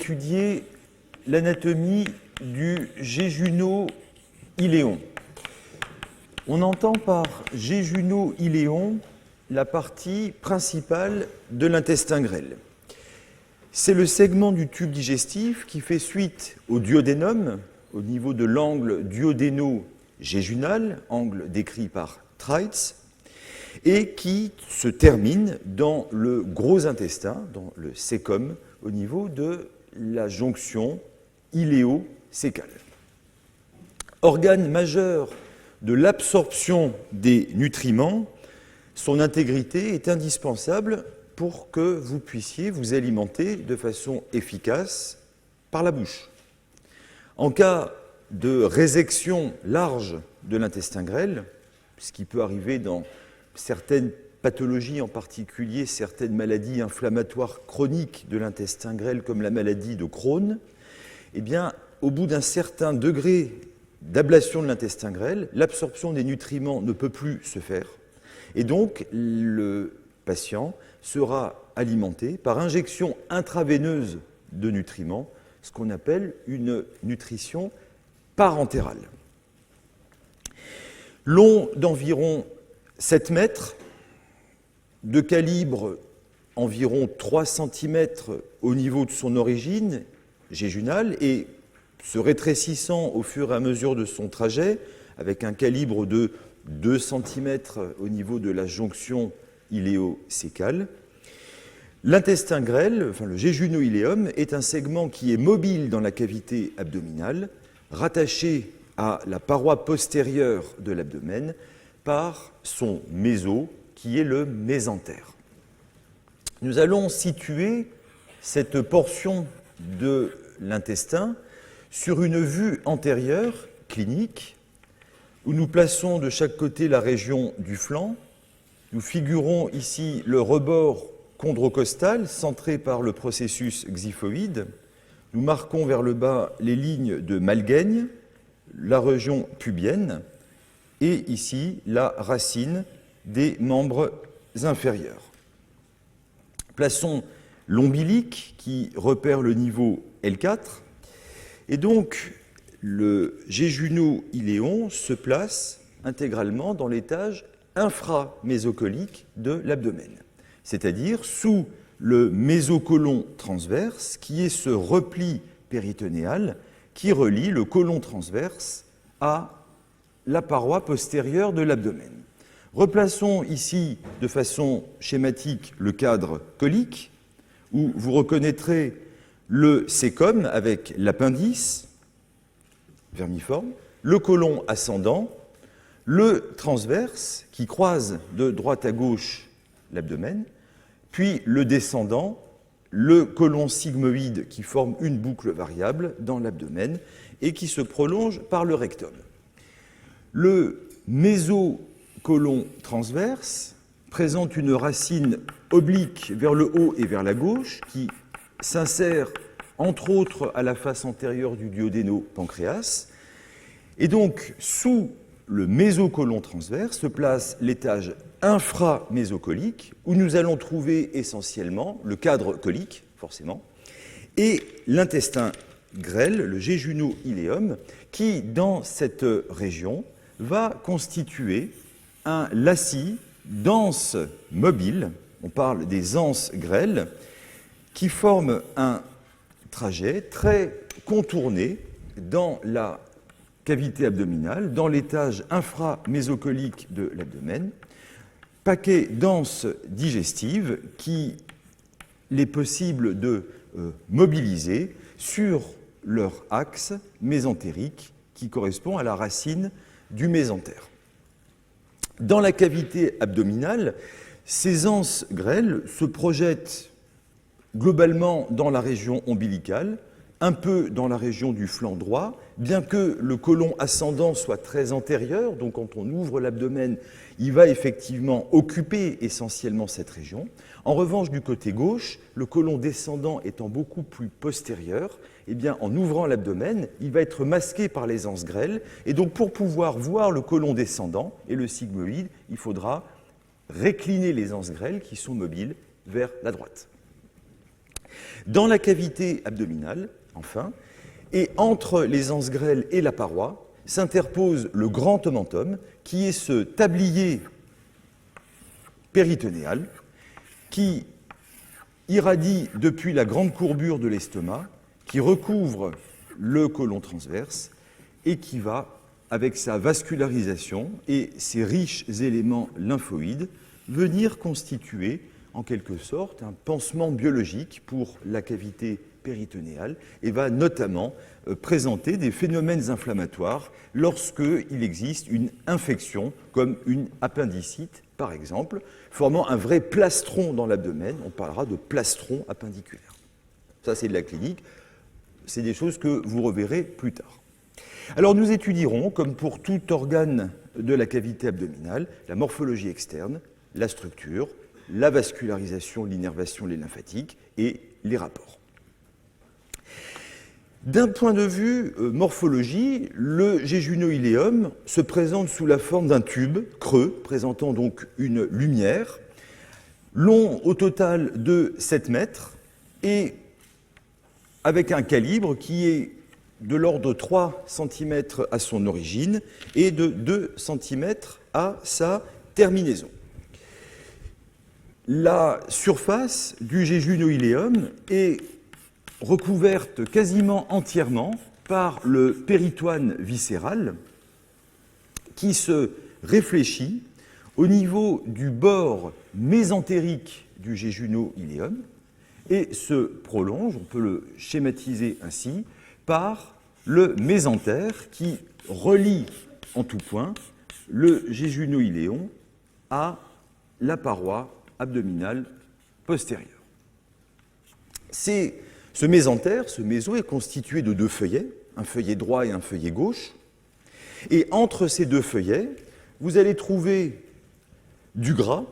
étudier l'anatomie du jéjuno-iléon. On entend par jéjuno-iléon la partie principale de l'intestin grêle. C'est le segment du tube digestif qui fait suite au duodénum, au niveau de l'angle duodéno-jéjunal, angle décrit par Treitz, et qui se termine dans le gros intestin, dans le cæcum, au niveau de la jonction iléo-cécale. Organe majeur de l'absorption des nutriments, son intégrité est indispensable pour que vous puissiez vous alimenter de façon efficace par la bouche. En cas de résection large de l'intestin grêle, ce qui peut arriver dans certaines pathologies, en particulier certaines maladies inflammatoires chroniques de l'intestin grêle, comme la maladie de Crohn, eh bien, au bout d'un certain degré d'ablation de l'intestin grêle, l'absorption des nutriments ne peut plus se faire. Et donc, le patient sera alimenté par injection intraveineuse de nutriments, ce qu'on appelle une nutrition parentérale. Long d'environ 7 mètres, de calibre environ 3 cm au niveau de son origine jéjunale et se rétrécissant au fur et à mesure de son trajet, avec un calibre de 2 cm au niveau de la jonction iléo-cécale. L'intestin grêle, enfin le jéjuno-iléum, est un segment qui est mobile dans la cavité abdominale, rattaché à la paroi postérieure de l'abdomen par son méso, qui est le mésentère. Nous allons situer cette portion de l'intestin sur une vue antérieure, clinique, où nous plaçons de chaque côté la région du flanc. Nous figurons ici le rebord chondrocostal, centré par le processus xiphoïde. Nous marquons vers le bas les lignes de Malgaigne, la région pubienne, et ici la racine des membres inférieurs. Plaçons l'ombilic qui repère le niveau L4, et donc le jéjuno-iléon se place intégralement dans l'étage inframésocolique de l'abdomen, c'est-à-dire sous le mésocolon transverse, qui est ce repli péritonéal qui relie le côlon transverse à la paroi postérieure de l'abdomen. Replaçons ici de façon schématique le cadre colique, où vous reconnaîtrez le cæcum avec l'appendice vermiforme, le côlon ascendant, le transverse qui croise de droite à gauche l'abdomen, puis le descendant, le côlon sigmoïde qui forme une boucle variable dans l'abdomen et qui se prolonge par le rectum. Le mésocolon transverse présente une racine oblique vers le haut et vers la gauche qui s'insère entre autres à la face antérieure du duodéno-pancréas. Et donc, sous le mésocolon transverse se place l'étage inframésocolique où nous allons trouver essentiellement le cadre colique, forcément, et l'intestin grêle, le jéjuno-iléum, qui, dans cette région, va constituer un lacis dense mobile, on parle des anses grêles, qui forment un trajet très contourné dans la cavité abdominale, dans l'étage inframésocolique de l'abdomen, paquet d'anses digestives qu'il est possible de mobiliser sur leur axe mésentérique qui correspond à la racine du mésentère. Dans la cavité abdominale, ces anses grêles se projettent globalement dans la région ombilicale, un peu dans la région du flanc droit, bien que le côlon ascendant soit très antérieur, donc quand on ouvre l'abdomen, il va effectivement occuper essentiellement cette région. En revanche, du côté gauche, le côlon descendant étant beaucoup plus postérieur, eh bien, en ouvrant l'abdomen, il va être masqué par les anses grêles, et donc pour pouvoir voir le côlon descendant et le sigmoïde, il faudra récliner les anses grêles qui sont mobiles vers la droite. Dans la cavité abdominale, enfin, et entre les anses grêles et la paroi, s'interpose le grand omentum, qui est ce tablier péritonéal qui irradie depuis la grande courbure de l'estomac, qui recouvre le côlon transverse et qui va, avec sa vascularisation et ses riches éléments lymphoïdes, venir constituer en quelque sorte un pansement biologique pour la cavité péritonéale et va notamment présenter des phénomènes inflammatoires lorsqu'il existe une infection comme une appendicite par exemple, formant un vrai plastron dans l'abdomen. On parlera de plastron appendiculaire. Ça, c'est de la clinique. C'est des choses que vous reverrez plus tard. Alors, nous étudierons, comme pour tout organe de la cavité abdominale, la morphologie externe, la structure, la vascularisation, l'innervation, les lymphatiques et les rapports. D'un point de vue morphologie, le jéjuno-iléum se présente sous la forme d'un tube creux, présentant donc une lumière, long au total de 7 mètres et avec un calibre qui est de l'ordre de 3 cm à son origine et de 2 cm à sa terminaison. La surface du jéjuno-iléum est recouverte quasiment entièrement par le péritoine viscéral qui se réfléchit au niveau du bord mésentérique du jéjuno-iléum et se prolonge, on peut le schématiser ainsi, par le mésentère qui relie en tout point le jéjuno-iléon à la paroi abdominale postérieure. Ce mésentère, ce méso, est constitué de 2 feuillets, un feuillet droit et un feuillet gauche. Et entre ces 2 feuillets, vous allez trouver du gras,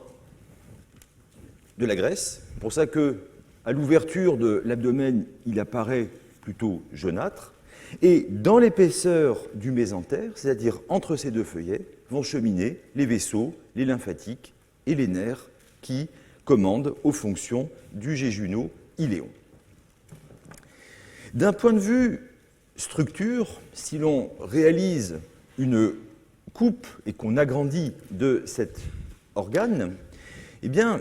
de la graisse. C'est pour ça qu'à l'ouverture de l'abdomen, il apparaît plutôt jaunâtre. Et dans l'épaisseur du mésentère, c'est-à-dire entre ces 2 feuillets, vont cheminer les vaisseaux, les lymphatiques et les nerfs qui commandent aux fonctions du jéjuno-iléon. D'un point de vue structure, si l'on réalise une coupe et qu'on agrandit de cet organe, eh bien,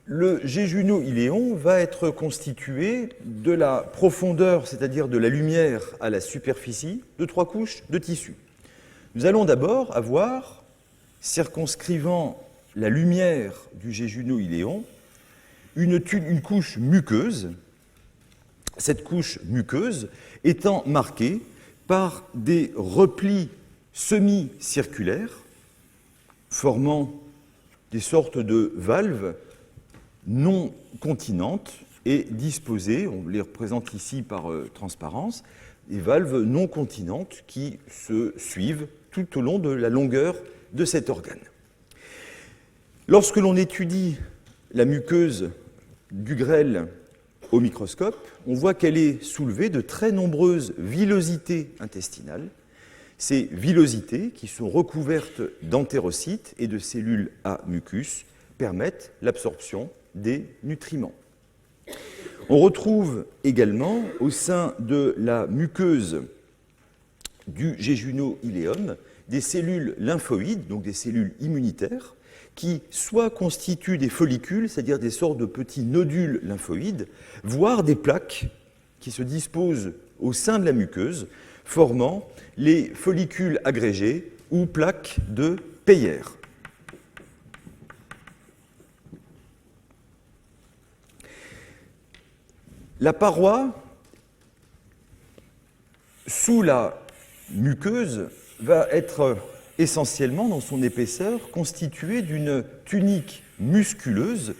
le jéjuno-iléon va être constitué de la profondeur, c'est-à-dire de la lumière à la superficie, de 3 couches de tissu. Nous allons d'abord avoir, circonscrivant la lumière du jéjuno-iléon, une couche muqueuse, cette couche muqueuse étant marquée par des replis semi-circulaires formant des sortes de valves non continentes et disposées, on les représente ici par transparence, des valves non continentes qui se suivent tout au long de la longueur de cet organe. Lorsque l'on étudie la muqueuse du grêle au microscope, on voit qu'elle est soulevée de très nombreuses villosités intestinales. Ces villosités, qui sont recouvertes d'entérocytes et de cellules à mucus, permettent l'absorption des nutriments. On retrouve également au sein de la muqueuse du jéjuno-iléum des cellules lymphoïdes, donc des cellules immunitaires, qui soit constituent des follicules, c'est-à-dire des sortes de petits nodules lymphoïdes, voire des plaques qui se disposent au sein de la muqueuse, formant les follicules agrégés ou plaques de Peyer. La paroi, sous la muqueuse, va être essentiellement, dans son épaisseur, constituée d'une tunique musculeuse,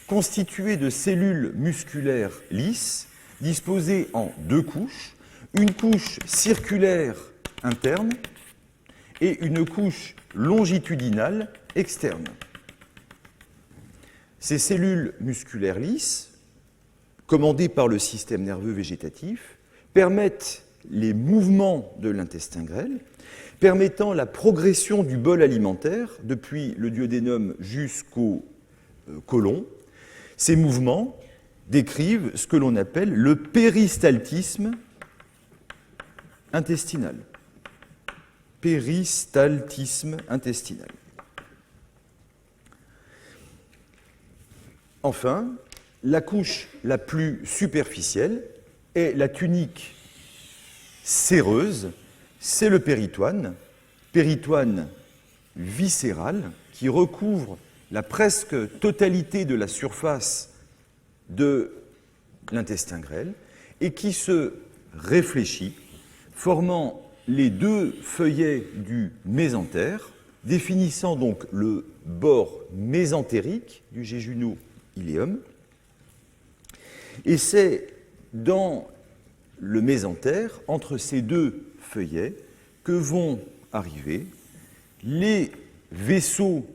constituée de cellules musculaires lisses, disposées en 2 couches, une couche circulaire interne et une couche longitudinale externe. Ces cellules musculaires lisses, commandées par le système nerveux végétatif, permettent les mouvements de l'intestin grêle, permettant la progression du bol alimentaire depuis le duodénum jusqu'au côlon. Ces mouvements décrivent ce que l'on appelle le péristaltisme intestinal. Péristaltisme intestinal. Enfin, la couche la plus superficielle est la tunique séreuse, c'est le péritoine viscéral, qui recouvre la presque totalité de la surface de l'intestin grêle et qui se réfléchit, formant les deux feuillets du mésentère, définissant donc le bord mésentérique du jéjuno-iléum. Et c'est dans le mésentère, entre ces deux feuillets, que vont arriver les vaisseaux,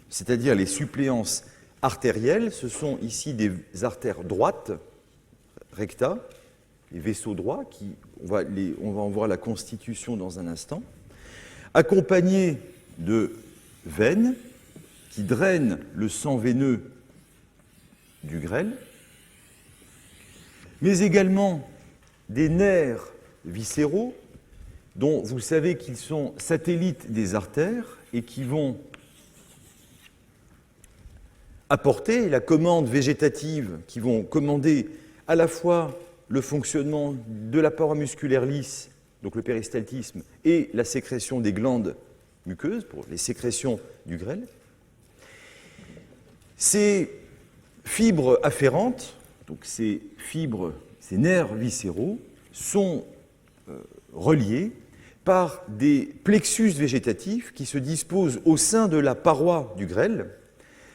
c'est-à-dire les suppléances artérielles. Ce sont ici des artères droites, recta, les vaisseaux droits, on va en voir la constitution dans un instant, accompagnés de veines qui drainent le sang veineux du grêle, mais également des nerfs viscéraux, dont vous savez qu'ils sont satellites des artères et qui vont apporter la commande végétative, qui vont commander à la fois le fonctionnement de la paroi musculaire lisse, donc le péristaltisme, et la sécrétion des glandes muqueuses, pour les sécrétions du grêle. Ces fibres afférentes, donc ces nerfs viscéraux, sont reliés par des plexus végétatifs qui se disposent au sein de la paroi du grêle.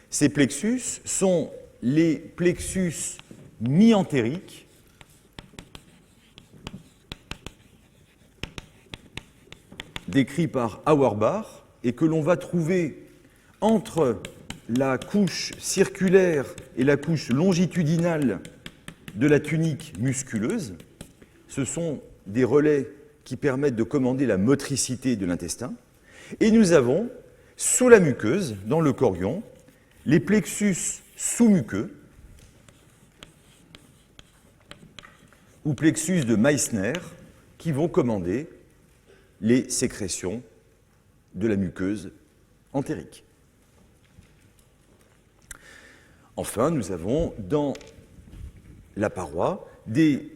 Ces plexus sont les plexus mi-entériques, décrits par Auerbach, et que l'on va trouver entre la couche circulaire et la couche longitudinale de la tunique musculeuse. Ce sont des relais qui permettent de commander la motricité de l'intestin. Et nous avons, sous la muqueuse, dans le chorion, les plexus sous-muqueux, ou plexus de Meissner, qui vont commander les sécrétions de la muqueuse entérique. Enfin, nous avons dans la paroi des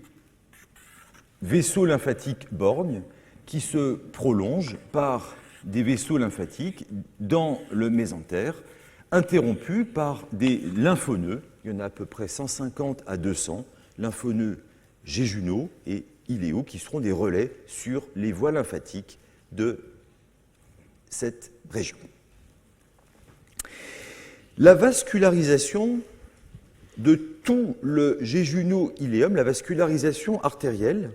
vaisseaux lymphatiques borgnes qui se prolongent par des vaisseaux lymphatiques dans le mésentère, interrompus par des lymphoneux. Il y en a à peu près 150 à 200 lymphoneux jéjunaux et iléaux qui seront des relais sur les voies lymphatiques de cette région. La vascularisation de tout le jéjuno-iléum, la vascularisation artérielle,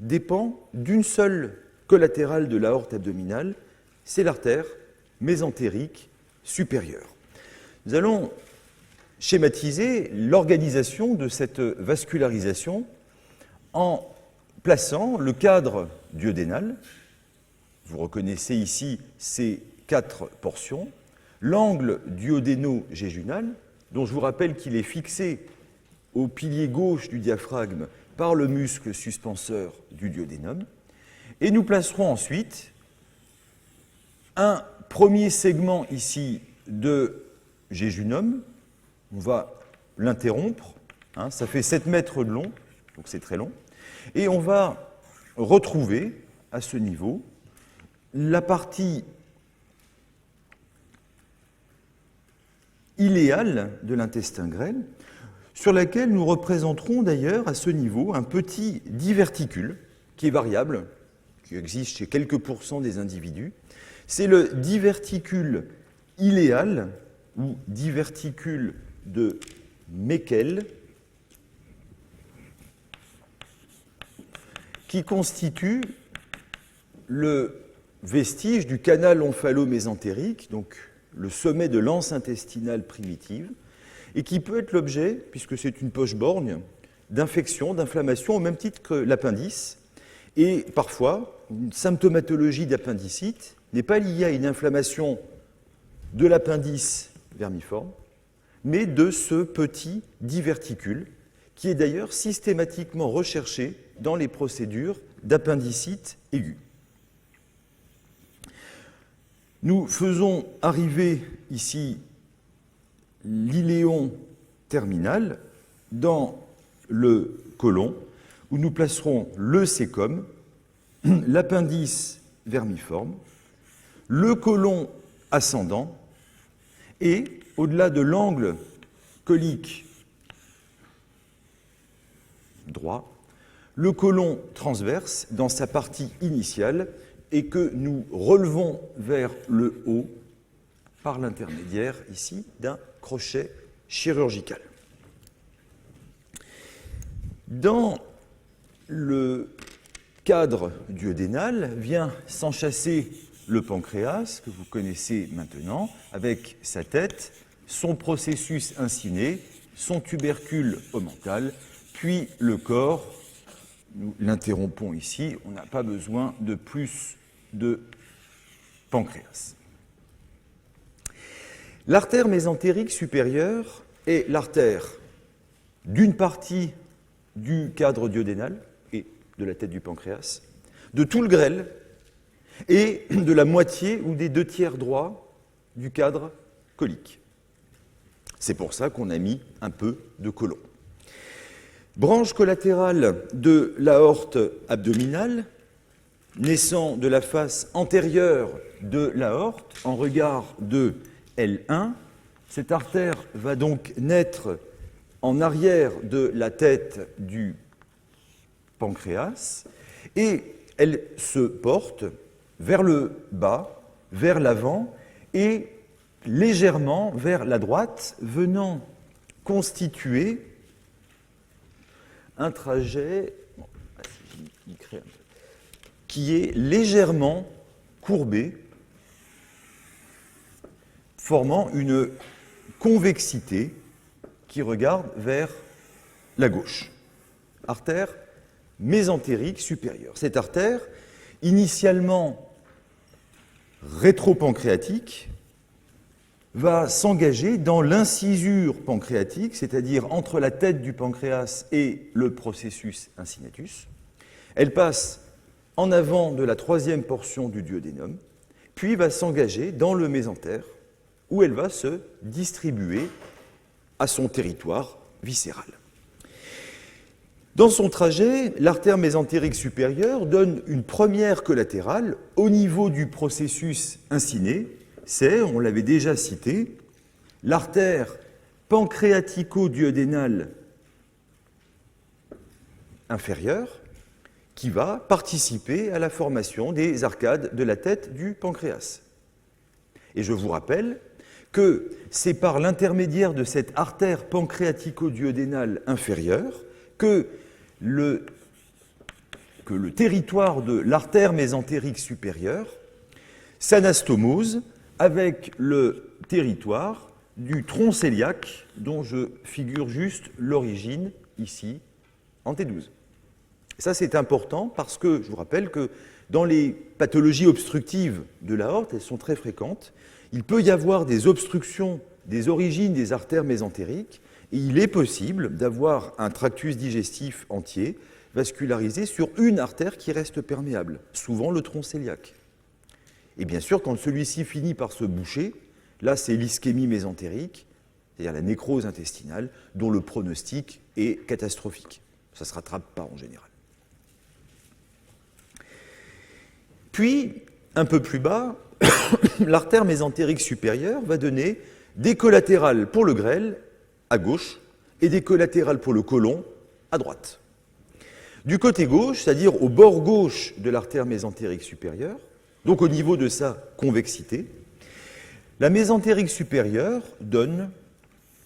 dépend d'une seule collatérale de l'aorte abdominale, c'est l'artère mésentérique supérieure. Nous allons schématiser l'organisation de cette vascularisation en plaçant le cadre duodénal. Vous reconnaissez ici ces 4 portions. L'angle duodéno-jéjunal, dont je vous rappelle qu'il est fixé au pilier gauche du diaphragme par le muscle suspenseur du duodénum. Et nous placerons ensuite un premier segment ici de jéjunum. On va l'interrompre, ça fait 7 mètres de long, donc c'est très long. Et on va retrouver à ce niveau la partie iléale de l'intestin grêle, sur laquelle nous représenterons d'ailleurs à ce niveau un petit diverticule qui est variable, qui existe chez quelques pourcents des individus. C'est le diverticule iléal ou diverticule de Meckel, qui constitue le vestige du canal omphalo-mésentérique, donc le sommet de l'anse intestinale primitive, et qui peut être l'objet, puisque c'est une poche borgne, d'infections, d'inflammations, au même titre que l'appendice. Et parfois, une symptomatologie d'appendicite n'est pas liée à une inflammation de l'appendice vermiforme, mais de ce petit diverticule, qui est d'ailleurs systématiquement recherché dans les procédures d'appendicite aigu. Nous faisons arriver ici l'iléon terminal dans le côlon, où nous placerons le cécum, l'appendice vermiforme, le côlon ascendant, et au-delà de l'angle colique droit, le côlon transverse dans sa partie initiale et que nous relevons vers le haut par l'intermédiaire ici d'un crochet chirurgical. Dans le cadre duodénal vient s'enchasser le pancréas, que vous connaissez maintenant, avec sa tête, son processus inciné, son tubercule omental, puis le corps. Nous l'interrompons ici, on n'a pas besoin de plus de pancréas. L'artère mésentérique supérieure est l'artère d'une partie du cadre duodénal et de la tête du pancréas, de tout le grêle et de la moitié ou des 2/3 droits du cadre colique. C'est pour ça qu'on a mis un peu de côlon. Branche collatérale de l'aorte abdominale, naissant de la face antérieure de l'aorte en regard de L1. Cette artère va donc naître en arrière de la tête du pancréas et elle se porte vers le bas, vers l'avant et légèrement vers la droite, venant constituer un trajet qui est légèrement courbé, formant une convexité qui regarde vers la gauche. Artère mésentérique supérieure. Cette artère, initialement rétropancréatique, va s'engager dans l'incisure pancréatique, c'est-à-dire entre la tête du pancréas et le processus incinatus. Elle passe en avant de la troisième portion du duodénum, puis va s'engager dans le mésentère, où elle va se distribuer à son territoire viscéral. Dans son trajet, l'artère mésentérique supérieure donne une première collatérale au niveau du processus inciné. C'est, on l'avait déjà cité, l'artère pancréatico-duodénale inférieure qui va participer à la formation des arcades de la tête du pancréas. Et je vous rappelle que c'est par l'intermédiaire de cette artère pancréatico-duodénale inférieure que le territoire de l'artère mésentérique supérieure s'anastomose avec le territoire du tronc cœliaque dont je figure juste l'origine ici en T12. Ça c'est important parce que je vous rappelle que dans les pathologies obstructives de l'aorte, elles sont très fréquentes, il peut y avoir des obstructions des origines des artères mésentériques et il est possible d'avoir un tractus digestif entier vascularisé sur une artère qui reste perméable, souvent le tronc cœliaque. Et bien sûr, quand celui-ci finit par se boucher, là c'est l'ischémie mésentérique, c'est-à-dire la nécrose intestinale, dont le pronostic est catastrophique. Ça ne se rattrape pas en général. Puis, un peu plus bas, l'artère mésentérique supérieure va donner des collatérales pour le grêle à gauche et des collatérales pour le côlon à droite. Du côté gauche, c'est-à-dire au bord gauche de l'artère mésentérique supérieure, donc au niveau de sa convexité, la mésentérique supérieure donne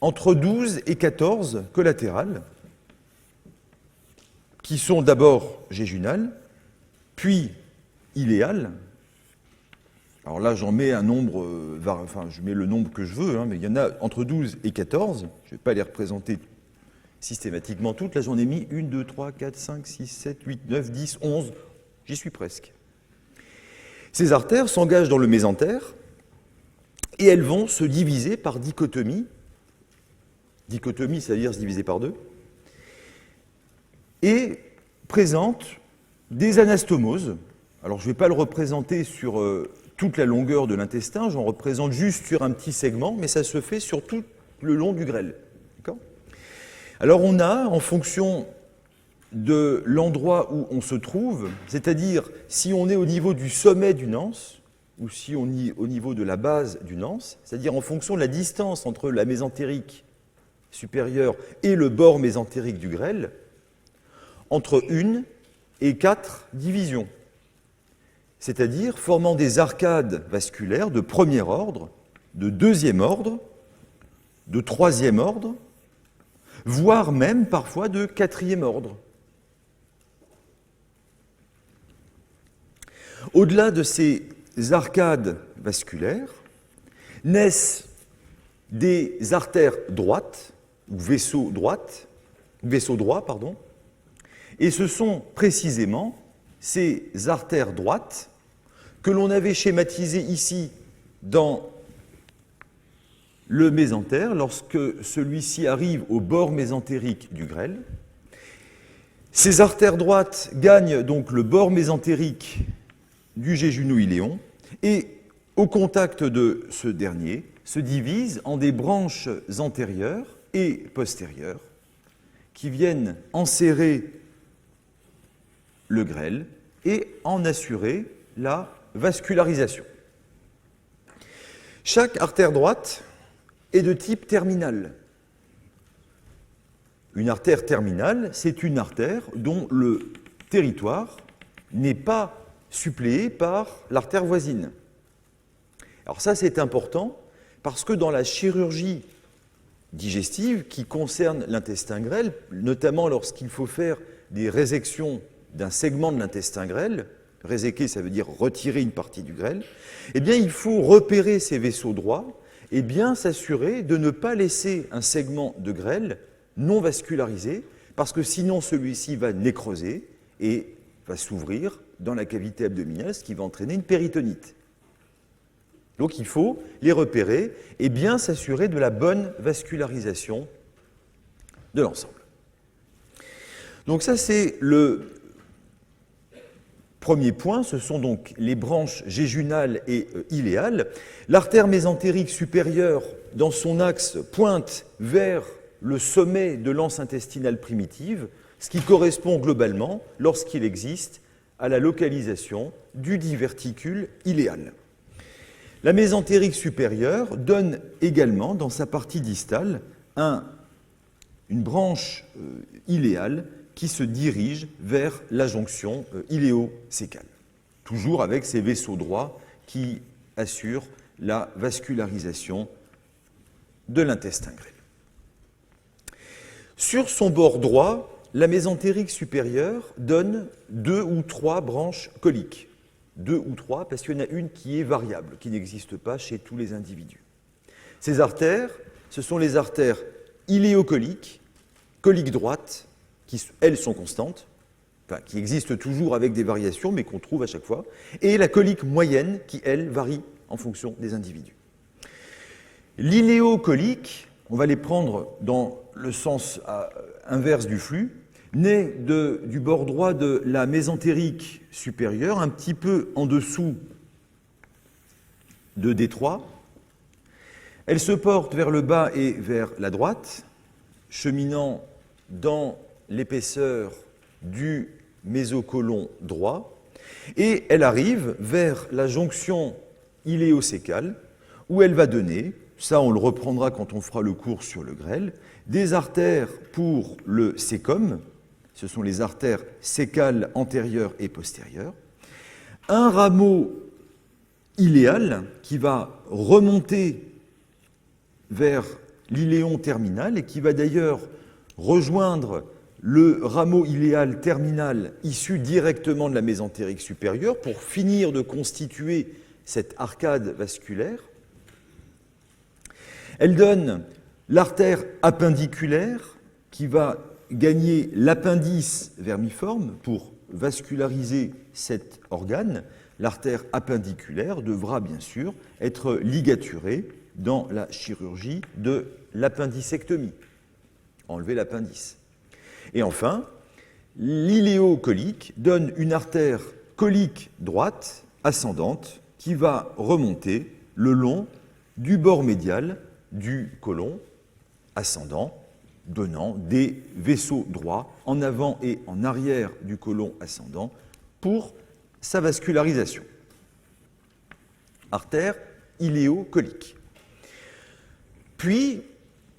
entre 12 et 14 collatérales qui sont d'abord jéjunales, puis iléales. Alors là, j'en mets un nombre, je mets le nombre que je veux, mais il y en a entre 12 et 14. Je ne vais pas les représenter systématiquement toutes. Là, j'en ai mis 1, 2, 3, 4, 5, 6, 7, 8, 9, 10, 11. J'y suis presque. Ces artères s'engagent dans le mésentère et elles vont se diviser par dichotomie dichotomie, c'est-à-dire se diviser par deux, et présente des anastomoses. Alors je ne vais pas le représenter sur toute la longueur de l'intestin, j'en représente juste sur un petit segment, mais ça se fait sur tout le long du grêle. Alors on a, en fonction de l'endroit où on se trouve, c'est-à-dire si on est au niveau du sommet d'une anse, ou si on est au niveau de la base d'une anse, c'est-à-dire en fonction de la distance entre la mésentérique supérieure et le bord mésentérique du grêle, entre 1 et 4 divisions, c'est-à-dire formant des arcades vasculaires de premier ordre, de deuxième ordre, de troisième ordre, voire même parfois de quatrième ordre. Au-delà de ces arcades vasculaires, naissent des artères droites, ou vaisseaux droits, et ce sont précisément ces artères droites que l'on avait schématisées ici dans le mésentère, lorsque celui-ci arrive au bord mésentérique du grêle. Ces artères droites gagnent donc le bord mésentérique du jéjuno-iléon et, au contact de ce dernier, se divisent en des branches antérieures et postérieures qui viennent enserrer le grêle et en assurer la vascularisation. Chaque artère droite est de type terminal. Une artère terminale, c'est une artère dont le territoire n'est pas suppléé par l'artère voisine. Alors ça, c'est important parce que dans la chirurgie digestive qui concerne l'intestin grêle, notamment lorsqu'il faut faire des résections d'un segment de l'intestin grêle, réséquer, ça veut dire retirer une partie du grêle, eh bien, il faut repérer ces vaisseaux droits et bien s'assurer de ne pas laisser un segment de grêle non vascularisé, parce que sinon celui-ci va nécroser et va s'ouvrir dans la cavité abdominale, ce qui va entraîner une péritonite. Donc il faut les repérer et bien s'assurer de la bonne vascularisation de l'ensemble. Donc ça, c'est le premier point, ce sont donc les branches jéjunales et iléales. L'artère mésentérique supérieure, dans son axe, pointe vers le sommet de l'anse intestinale primitive, ce qui correspond globalement, lorsqu'il existe, à la localisation du diverticule iléal. La mésentérique supérieure donne également, dans sa partie distale, une branche iléale qui se dirige vers la jonction iléo-sécale, toujours avec ces vaisseaux droits qui assurent la vascularisation de l'intestin grêle. Sur son bord droit, la mésentérique supérieure donne 2 ou 3 branches coliques. 2 ou 3, parce qu'il y en a une qui est variable, qui n'existe pas chez tous les individus. Ces artères, ce sont les artères iléocoliques, coliques droites, qui, elles, sont constantes, enfin, qui existent toujours avec des variations, mais qu'on trouve à chaque fois, et la colique moyenne, qui, elle, varie en fonction des individus. L'iléocolique, on va les prendre dans le sens inverse du flux, naît du bord droit de la mésentérique supérieure, un petit peu en dessous de D3. Elle se porte vers le bas et vers la droite, cheminant dans l'épaisseur du mésocolon droit, et elle arrive vers la jonction iléosécale, où elle va donner, ça on le reprendra quand on fera le cours sur le grêle, des artères pour le sécum, ce sont les artères sécales antérieures et postérieures, un rameau iléal qui va remonter vers l'iléon terminal et qui va d'ailleurs rejoindre le rameau iléal terminal issu directement de la mésentérique supérieure pour finir de constituer cette arcade vasculaire. Elle donne l'artère appendiculaire qui va gagner l'appendice vermiforme pour vasculariser cet organe. L'artère appendiculaire devra bien sûr être ligaturée dans la chirurgie de l'appendicectomie. enlever l'appendice. Et enfin, l'iléocolique donne une artère colique droite, ascendante, qui va remonter le long du bord médial du côlon ascendant, donnant des vaisseaux droits en avant et en arrière du côlon ascendant pour sa vascularisation. Artère iléocolique. Puis,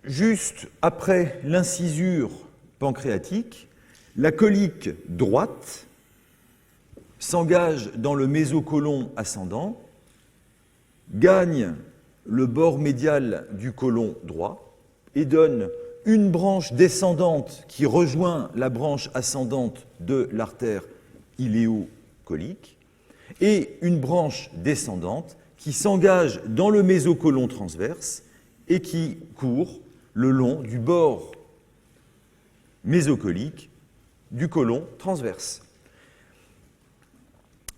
juste après l'incisure pancréatique, la colique droite s'engage dans le mésocôlon ascendant, gagne le bord médial du côlon droit et donne une branche descendante qui rejoint la branche ascendante de l'artère iléocolique et une branche descendante qui s'engage dans le mésocôlon transverse et qui court le long du bord mésocolique du côlon transverse.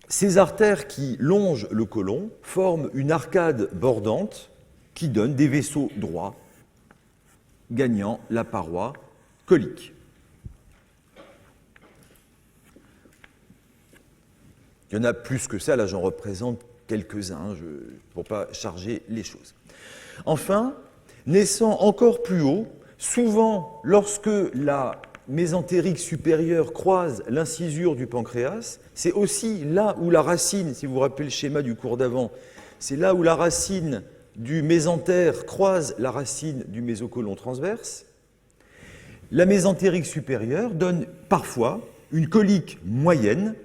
Ces artères qui longent le côlon forment une arcade bordante qui donne des vaisseaux droits gagnant la paroi colique. Il y en a plus que ça, là j'en représente quelques-uns pour ne pas charger les choses. Enfin, naissant encore plus haut, souvent lorsque la mésentérique supérieure croise l'incisure du pancréas, c'est aussi là où la racine, si vous vous rappelez le schéma du cours d'avant, c'est là où la racine du mésentère croise la racine du mésocôlon transverse. La mésentérique supérieure donne parfois une colique moyenne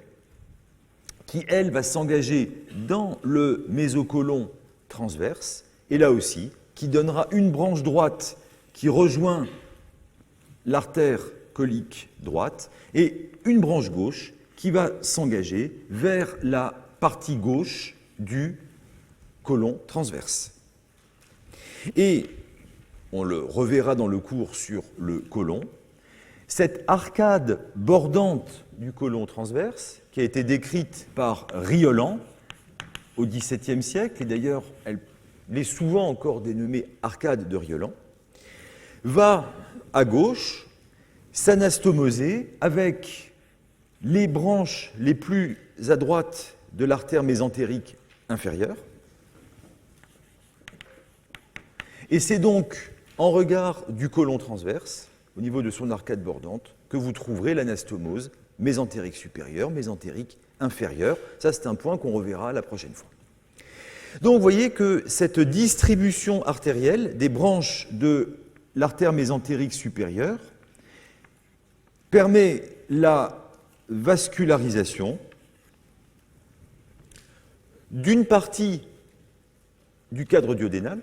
qui, elle, va s'engager dans le mésocôlon transverse, et là aussi, qui donnera une branche droite qui rejoint l'artère colique droite, et une branche gauche qui va s'engager vers la partie gauche du côlon transverse. Et on le reverra dans le cours sur le côlon, cette arcade bordante du côlon transverse, qui a été décrite par Riolan au XVIIe siècle, et d'ailleurs elle est souvent encore dénommée arcade de Riolan, va à gauche s'anastomoser avec les branches les plus à droite de l'artère mésentérique inférieure. Et c'est donc en regard du côlon transverse, au niveau de son arcade bordante, que vous trouverez l'anastomose mésentérique supérieure, mésentérique inférieure. Ça, c'est un point qu'on reverra la prochaine fois. Donc, vous voyez que cette distribution artérielle des branches de l'artère mésentérique supérieure permet la vascularisation d'une partie du cadre duodénal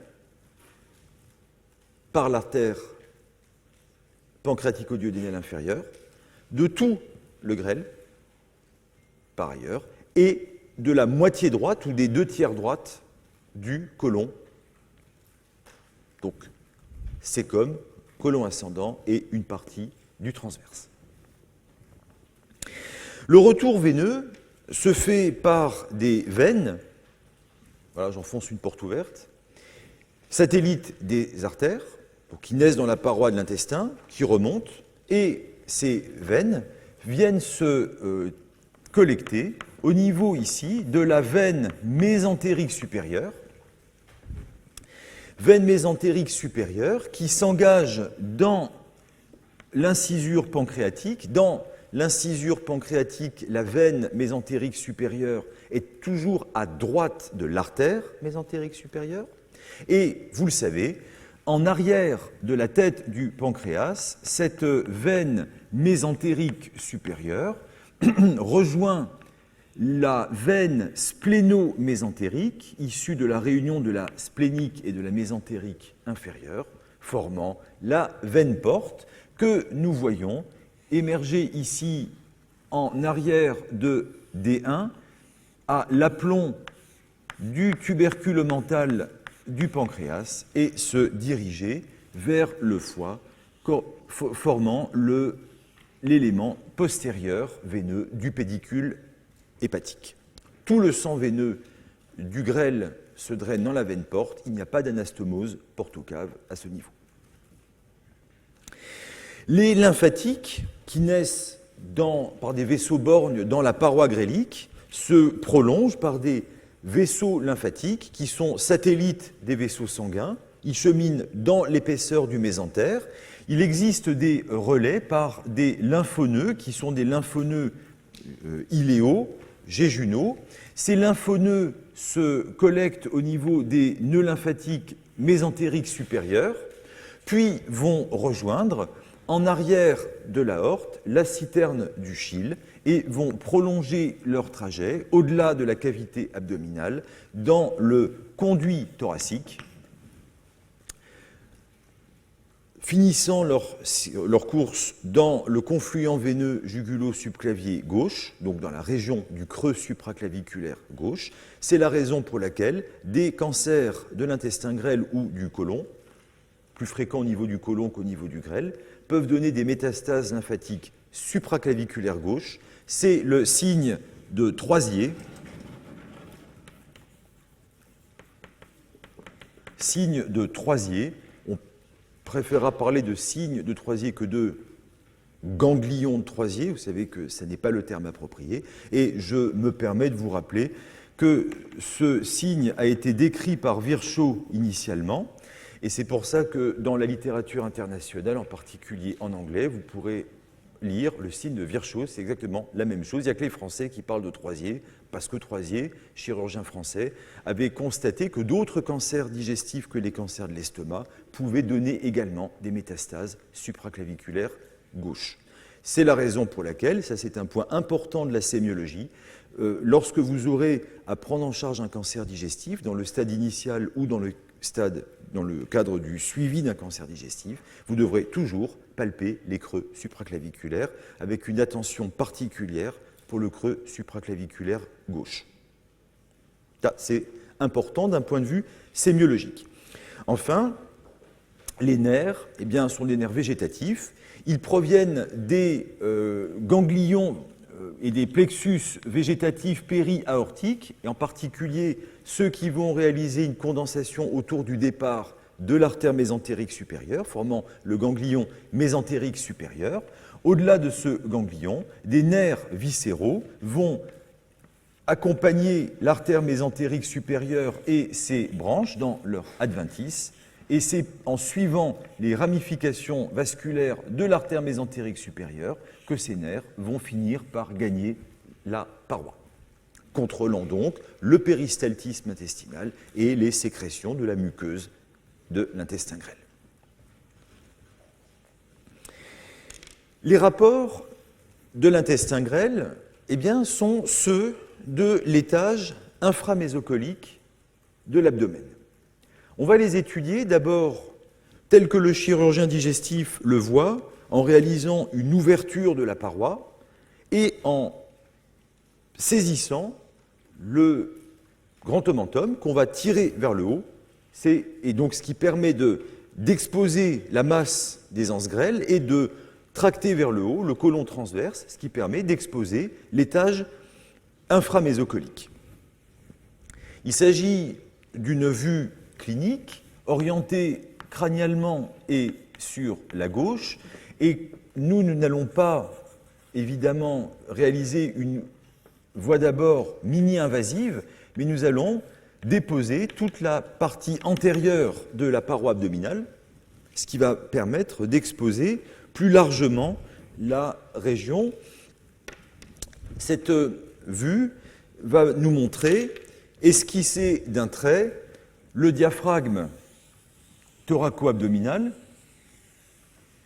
par l'artère pancréatico-duodénale inférieure, de tout le grêle, par ailleurs, et de la moitié droite ou des 2/3 droites du côlon. Donc, c'est comme côlon ascendant et une partie du transverse. Le retour veineux se fait par des veines, voilà, j'enfonce une porte ouverte, satellites des artères, donc qui naissent dans la paroi de l'intestin, qui remontent, et ces veines viennent se collecter au niveau ici de la veine mésentérique supérieure, qui s'engage dans l'incisure pancréatique. Dans l'incisure pancréatique, la veine mésentérique supérieure est toujours à droite de l'artère mésentérique supérieure. Et vous le savez, en arrière de la tête du pancréas, cette veine mésentérique supérieure rejoint la veine spléno-mésentérique, issue de la réunion de la splénique et de la mésentérique inférieure, formant la veine porte que nous voyons émerger ici en arrière de D1 à l'aplomb du tubercule mental du pancréas et se diriger vers le foie, formant l'élément postérieur veineux du pédicule hépatique. Tout le sang veineux du grêle se draine dans la veine porte, il n'y a pas d'anastomose porto-cave à ce niveau. Les lymphatiques, qui naissent par des vaisseaux borgnes dans la paroi grélique, se prolongent par des vaisseaux lymphatiques qui sont satellites des vaisseaux sanguins. Ils cheminent dans l'épaisseur du mésentère. Il existe des relais par des lymphoneux qui sont des lymphoneux iléaux, jéjunaux. Ces lymphoneux se collectent au niveau des nœuds lymphatiques mésentériques supérieurs, puis vont rejoindre en arrière de l'aorte la citerne du Schill et vont prolonger leur trajet au-delà de la cavité abdominale dans le conduit thoracique, finissant leur course dans le confluent veineux jugulo-subclavier gauche, donc dans la région du creux supraclaviculaire gauche. C'est la raison pour laquelle des cancers de l'intestin grêle ou du côlon, plus fréquents au niveau du côlon qu'au niveau du grêle, peuvent donner des métastases lymphatiques supraclaviculaires gauche. C'est le signe de Troisier. Signe de Troisier. On préférera parler de signe de Troisier que de ganglion de Troisier. Vous savez que ce n'est pas le terme approprié. Et je me permets de vous rappeler que ce signe a été décrit par Virchow initialement. Et c'est pour ça que dans la littérature internationale, en particulier en anglais, vous pourrez lire le signe de Virchow, c'est exactement la même chose. Il n'y a que les Français qui parlent de Troisier, parce que Troisier, chirurgien français, avait constaté que d'autres cancers digestifs que les cancers de l'estomac pouvaient donner également des métastases supraclaviculaires gauche. C'est la raison pour laquelle, ça c'est un point important de la sémiologie, lorsque vous aurez à prendre en charge un cancer digestif, dans le stade initial ou dans le cadre du suivi d'un cancer digestif, vous devrez toujours palper les creux supraclaviculaires avec une attention particulière pour le creux supraclaviculaire gauche. C'est important d'un point de vue sémiologique. Enfin, les nerfs sont des nerfs végétatifs. Ils proviennent des ganglions et des plexus végétatifs péri-aortiques, et en particulier ceux qui vont réaliser une condensation autour du départ de l'artère mésentérique supérieure, formant le ganglion mésentérique supérieur. Au-delà de ce ganglion, des nerfs viscéraux vont accompagner l'artère mésentérique supérieure et ses branches dans leur adventice, et c'est en suivant les ramifications vasculaires de l'artère mésentérique supérieure que ces nerfs vont finir par gagner la paroi, contrôlant donc le péristaltisme intestinal et les sécrétions de la muqueuse de l'intestin grêle. Les rapports de l'intestin grêle sont ceux de l'étage inframésocolique de l'abdomen. On va les étudier d'abord tel que le chirurgien digestif le voit, en réalisant une ouverture de la paroi et en saisissant le grand omentum qu'on va tirer vers le haut, et donc ce qui permet d'exposer la masse des anses grêles et de tracter vers le haut le côlon transverse, ce qui permet d'exposer l'étage inframésocolique. Il s'agit d'une vue clinique orientée crânialement et sur la gauche, et nous n'allons pas évidemment réaliser une voie d'abord mini-invasive, mais nous allons déposer toute la partie antérieure de la paroi abdominale, ce qui va permettre d'exposer plus largement la région. Cette vue va nous montrer, esquissé d'un trait, le diaphragme thoraco-abdominal,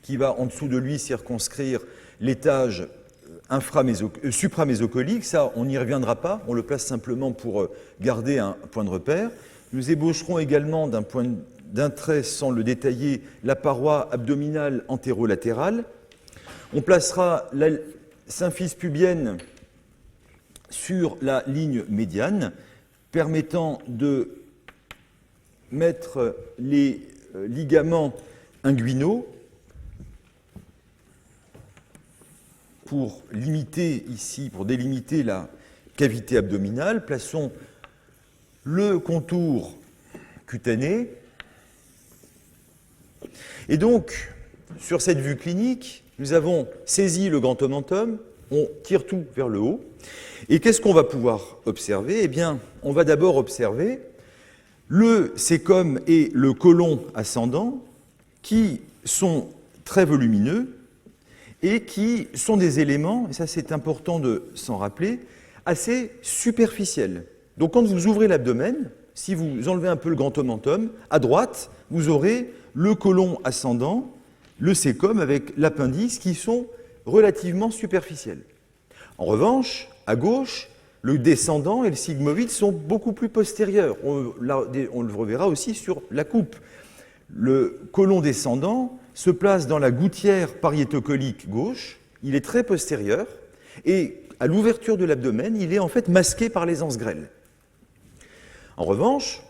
qui va en dessous de lui circonscrire l'étage supramésocolique. Ça, on n'y reviendra pas, on le place simplement pour garder un point de repère. Nous ébaucherons également d'un trait, sans le détailler, la paroi abdominale antérolatérale. On placera la symphyse pubienne sur la ligne médiane, permettant de mettre les ligaments inguinaux pour délimiter la cavité abdominale. Plaçons le contour cutané. Et donc, sur cette vue clinique, nous avons saisi le grand omentum, on tire tout vers le haut. Et qu'est-ce qu'on va pouvoir observer? Eh bien, on va d'abord observer le sécom et le côlon ascendant qui sont très volumineux et qui sont des éléments, et ça c'est important de s'en rappeler, assez superficiels. Donc quand vous ouvrez l'abdomen, si vous enlevez un peu le grand omentum, à droite, vous aurez le côlon ascendant, le sécom avec l'appendice qui sont relativement superficiels. En revanche, à gauche, le descendant et le sigmoïde sont beaucoup plus postérieurs. On le reverra aussi sur la coupe. Le côlon descendant se place dans la gouttière pariétocolique gauche, il est très postérieur, et à l'ouverture de l'abdomen, il est en fait masqué par les anses grêles. En revanche,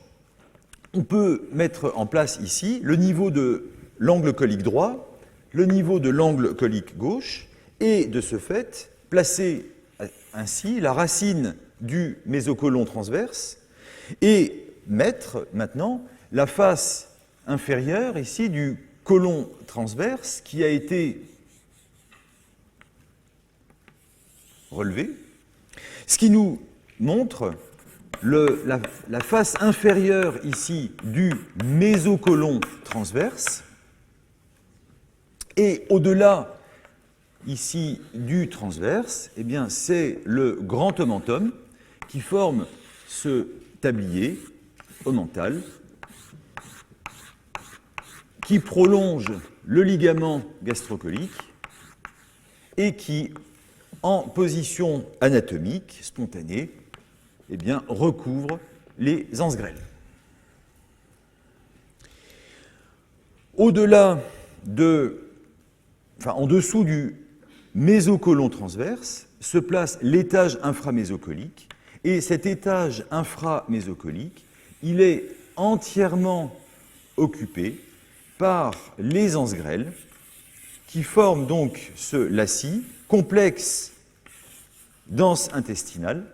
on peut mettre en place ici le niveau de l'angle colique droit, le niveau de l'angle colique gauche, et de ce fait, placer ainsi la racine du mésocolon transverse et mettre maintenant la face inférieure ici du côlon transverse qui a été relevé, ce qui nous montre la face inférieure ici du mésocolon transverse et au-delà ici du transverse, eh bien c'est le grand omentum qui forme ce tablier omental qui prolonge le ligament gastrocolique et qui, en position anatomique spontanée, eh bien, recouvre les anses grêles. Au-delà en dessous du mésocolon transverse se place l'étage inframésocolique et cet étage inframésocolique, il est entièrement occupé par les anses grêles qui forment donc ce lacis complexe d'anses intestinales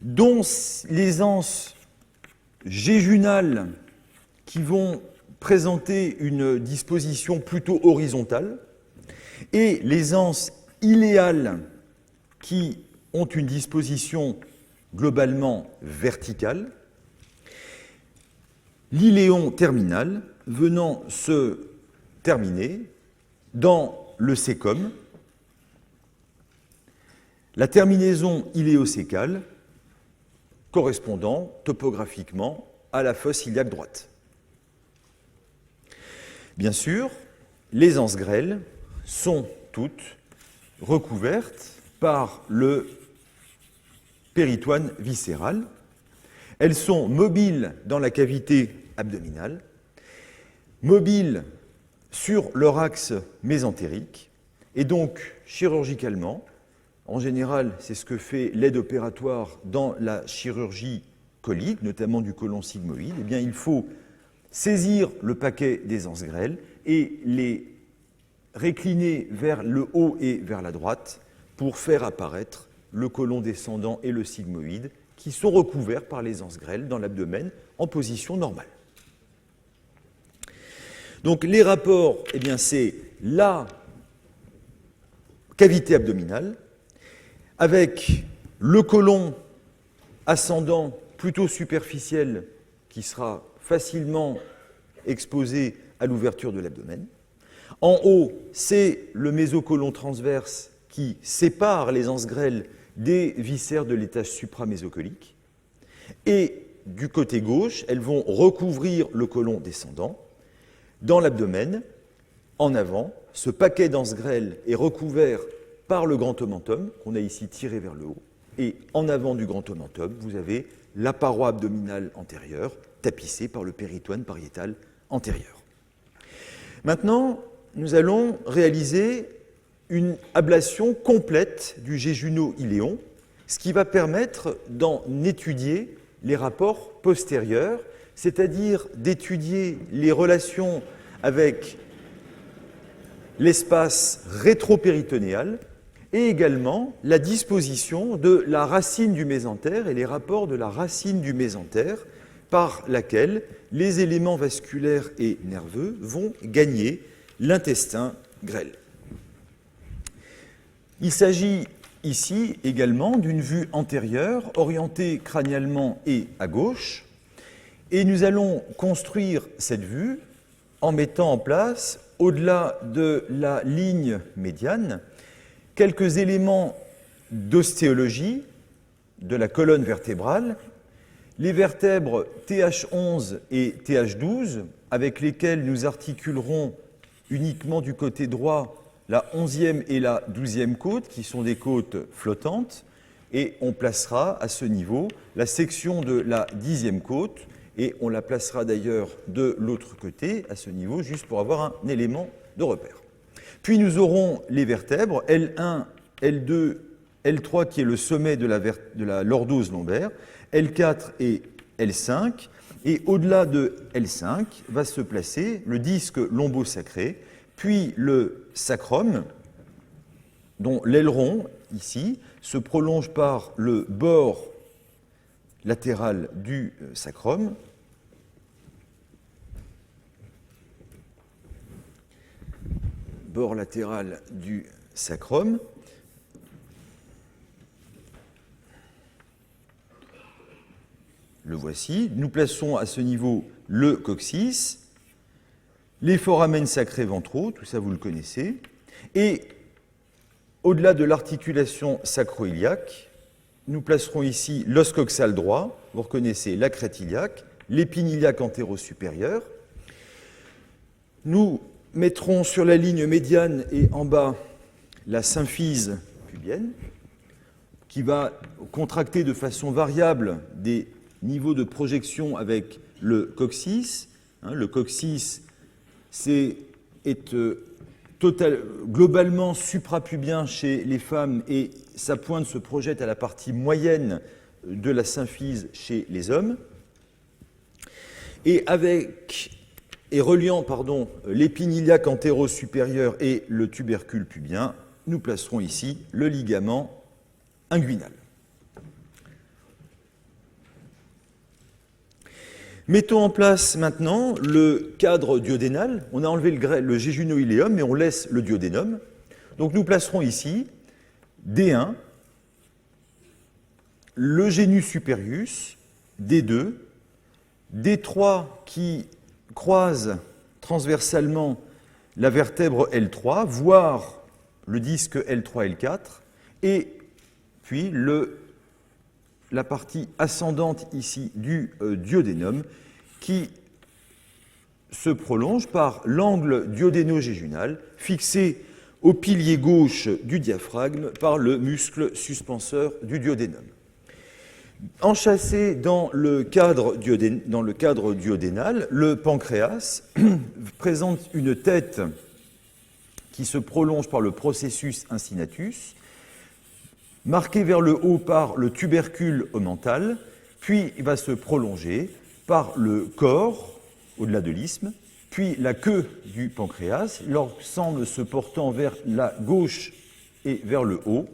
dont les anses jéjunales qui vont présenter une disposition plutôt horizontale et les anses iléales qui ont une disposition globalement verticale, l'iléon terminal venant se terminer dans le sécom, la terminaison iléosécale correspondant topographiquement à la fosse iliaque droite. Bien sûr, les anses grêles sont toutes recouvertes par le péritoine viscéral. Elles sont mobiles dans la cavité abdominale, mobiles sur leur axe mésentérique, et donc chirurgicalement, en général, c'est ce que fait l'aide opératoire dans la chirurgie colique, notamment du côlon sigmoïde, eh bien, il faut saisir le paquet des anses grêles et les récliner vers le haut et vers la droite pour faire apparaître le côlon descendant et le sigmoïde qui sont recouverts par les anses grêles dans l'abdomen en position normale. Donc les rapports, eh bien, c'est la cavité abdominale avec le côlon ascendant plutôt superficiel qui sera facilement exposé à l'ouverture de l'abdomen. En haut, c'est le mésocolon transverse qui sépare les anses grêles des viscères de l'étage supramésocolique. Et du côté gauche, elles vont recouvrir le côlon descendant. Dans l'abdomen, en avant, ce paquet d'anses grêles est recouvert par le grand omentum, qu'on a ici tiré vers le haut. Et en avant du grand omentum, vous avez la paroi abdominale antérieure, tapissée par le péritoine pariétal antérieur. Maintenant, nous allons réaliser une ablation complète du jéjuno-iléon, ce qui va permettre d'en étudier les rapports postérieurs, c'est-à-dire d'étudier les relations avec l'espace rétropéritonéal et également la disposition de la racine du mésentère et les rapports de la racine du mésentère par laquelle les éléments vasculaires et nerveux vont gagner l'intestin grêle. Il s'agit ici également d'une vue antérieure, orientée crânialement et à gauche, et nous allons construire cette vue en mettant en place, au-delà de la ligne médiane, quelques éléments d'ostéologie de la colonne vertébrale, les vertèbres TH11 et TH12, avec lesquelles nous articulerons uniquement du côté droit la 11e et la 12e côte, qui sont des côtes flottantes, et on placera à ce niveau la section de la 10e côte, et on la placera d'ailleurs de l'autre côté, à ce niveau, juste pour avoir un élément de repère. Puis nous aurons les vertèbres L1, L2, L3 qui est le sommet de la lordose lombaire, L4 et L5, et au-delà de L5 va se placer le disque lombosacré, puis le sacrum, dont l'aileron, ici, se prolonge par le bord latéral du sacrum, bord latéral du sacrum. Le voici. Nous plaçons à ce niveau le coccyx, les foramen sacrés ventraux, tout ça vous le connaissez, et au-delà de l'articulation sacro-iliaque, nous placerons ici l'os coxal droit, vous reconnaissez la crête iliaque, l'épine iliaque antéro-supérieure. Nous mettrons sur la ligne médiane et en bas la symphyse pubienne, qui va contracter de façon variable des niveaux de projection avec le coccyx. Le coccyx est globalement suprapubien chez les femmes et sa pointe se projette à la partie moyenne de la symphyse chez les hommes. Et reliant l'épine iliaque antéro-supérieure et le tubercule pubien, nous placerons ici le ligament inguinal. Mettons en place maintenant le cadre duodénal. On a enlevé le jéjuno-iléum, mais on laisse le duodénum. Donc nous placerons ici D1, le génus superius, D2, D3 qui croise transversalement la vertèbre L3, voire le disque L3-L4, et puis la partie ascendante ici du duodénum qui se prolonge par l'angle duodéno-jéjunal fixé au pilier gauche du diaphragme par le muscle suspenseur du duodénum. Enchâssé dans le cadre duodénal, le pancréas présente une tête qui se prolonge par le processus incinatus, marqué vers le haut par le tubercule omental, puis il va se prolonger par le corps, au-delà de l'isthme, puis la queue du pancréas, l'ensemble se portant vers la gauche et vers le haut,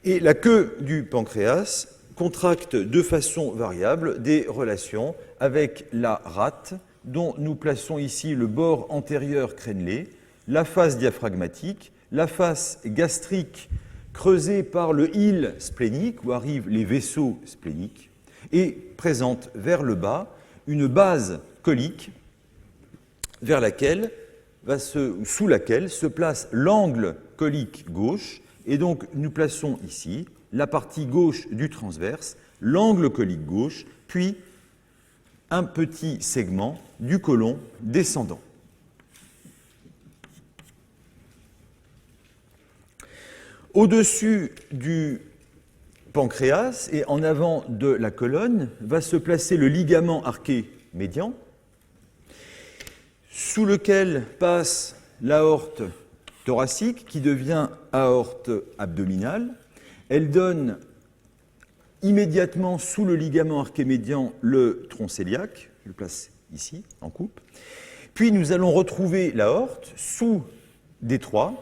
et la queue du pancréas contracte de façon variable des relations avec la rate, dont nous plaçons ici le bord antérieur crénelé, la face diaphragmatique, la face gastrique creusée par le hile splénique, où arrivent les vaisseaux spléniques, et présente vers le bas une base colique sous laquelle se place l'angle colique gauche, et donc nous plaçons ici la partie gauche du transverse, l'angle colique gauche, puis un petit segment du côlon descendant. Au-dessus du pancréas et en avant de la colonne va se placer le ligament arqué médian, sous lequel passe l'aorte thoracique qui devient aorte abdominale. Elle donne immédiatement sous le ligament arqué médian le tronc cœliaque, je le place ici en coupe. Puis nous allons retrouver l'aorte sous D3,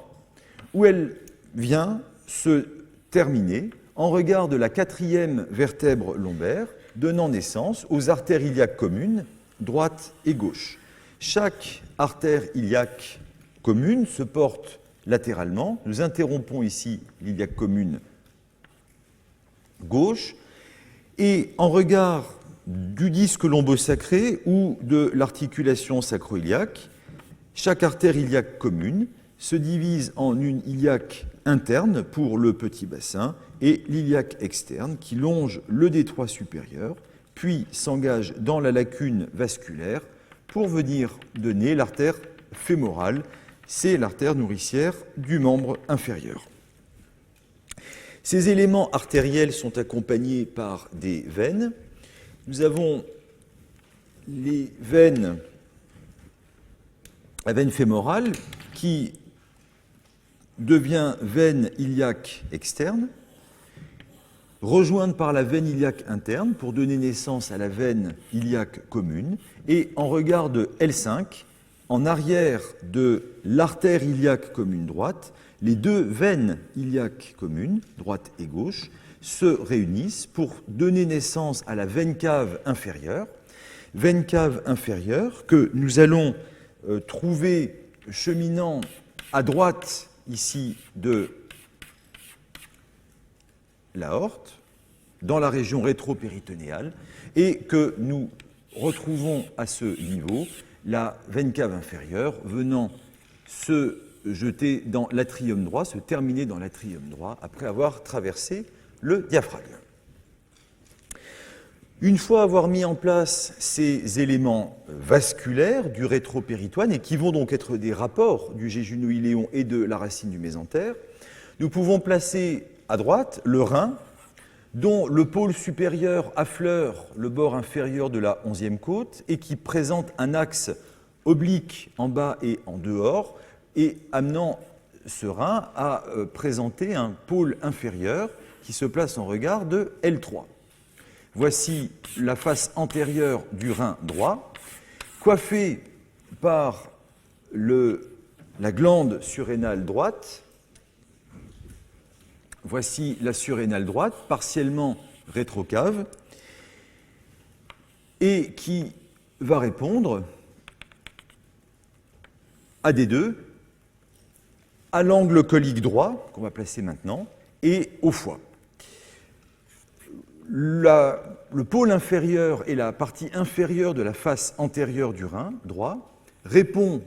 où elle vient se terminer en regard de la 4e vertèbre lombaire, donnant naissance aux artères iliaques communes, droite et gauche. Chaque artère iliaque commune se porte latéralement. Nous interrompons ici l'iliaque commune gauche, et en regard du disque lombosacré ou de l'articulation sacro-iliaque, chaque artère iliaque commune se divise en une iliaque interne pour le petit bassin et l'iliaque externe qui longe le détroit supérieur, puis s'engage dans la lacune vasculaire pour venir donner l'artère fémorale. C'est l'artère nourricière du membre inférieur. Ces éléments artériels sont accompagnés par des veines. Nous avons les veines, la veine fémorale qui devient veine iliaque externe, rejointe par la veine iliaque interne pour donner naissance à la veine iliaque commune, et en regard de L5, en arrière de l'artère iliaque commune droite, les deux veines iliaques communes, droite et gauche, se réunissent pour donner naissance à la veine cave inférieure que nous allons trouver cheminant à droite ici de l'aorte, dans la région rétropéritonéale, et que nous retrouvons à ce niveau la veine cave inférieure venant se jeter dans l'atrium droit, se terminer dans l'atrium droit après avoir traversé le diaphragme. Une fois avoir mis en place ces éléments vasculaires du rétropéritoine, et qui vont donc être des rapports du jéjuno-iléon et de la racine du mésentère, nous pouvons placer à droite le rein, dont le pôle supérieur affleure le bord inférieur de la 11e côte et qui présente un axe oblique en bas et en dehors, et amenant ce rein à présenter un pôle inférieur qui se place en regard de L3. Voici la face antérieure du rein droit, coiffée par la glande surrénale droite. Voici la surrénale droite, partiellement rétrocave, et qui va répondre à D2, à l'angle colique droit, qu'on va placer maintenant, et au foie. Le pôle inférieur et la partie inférieure de la face antérieure du rein droit répond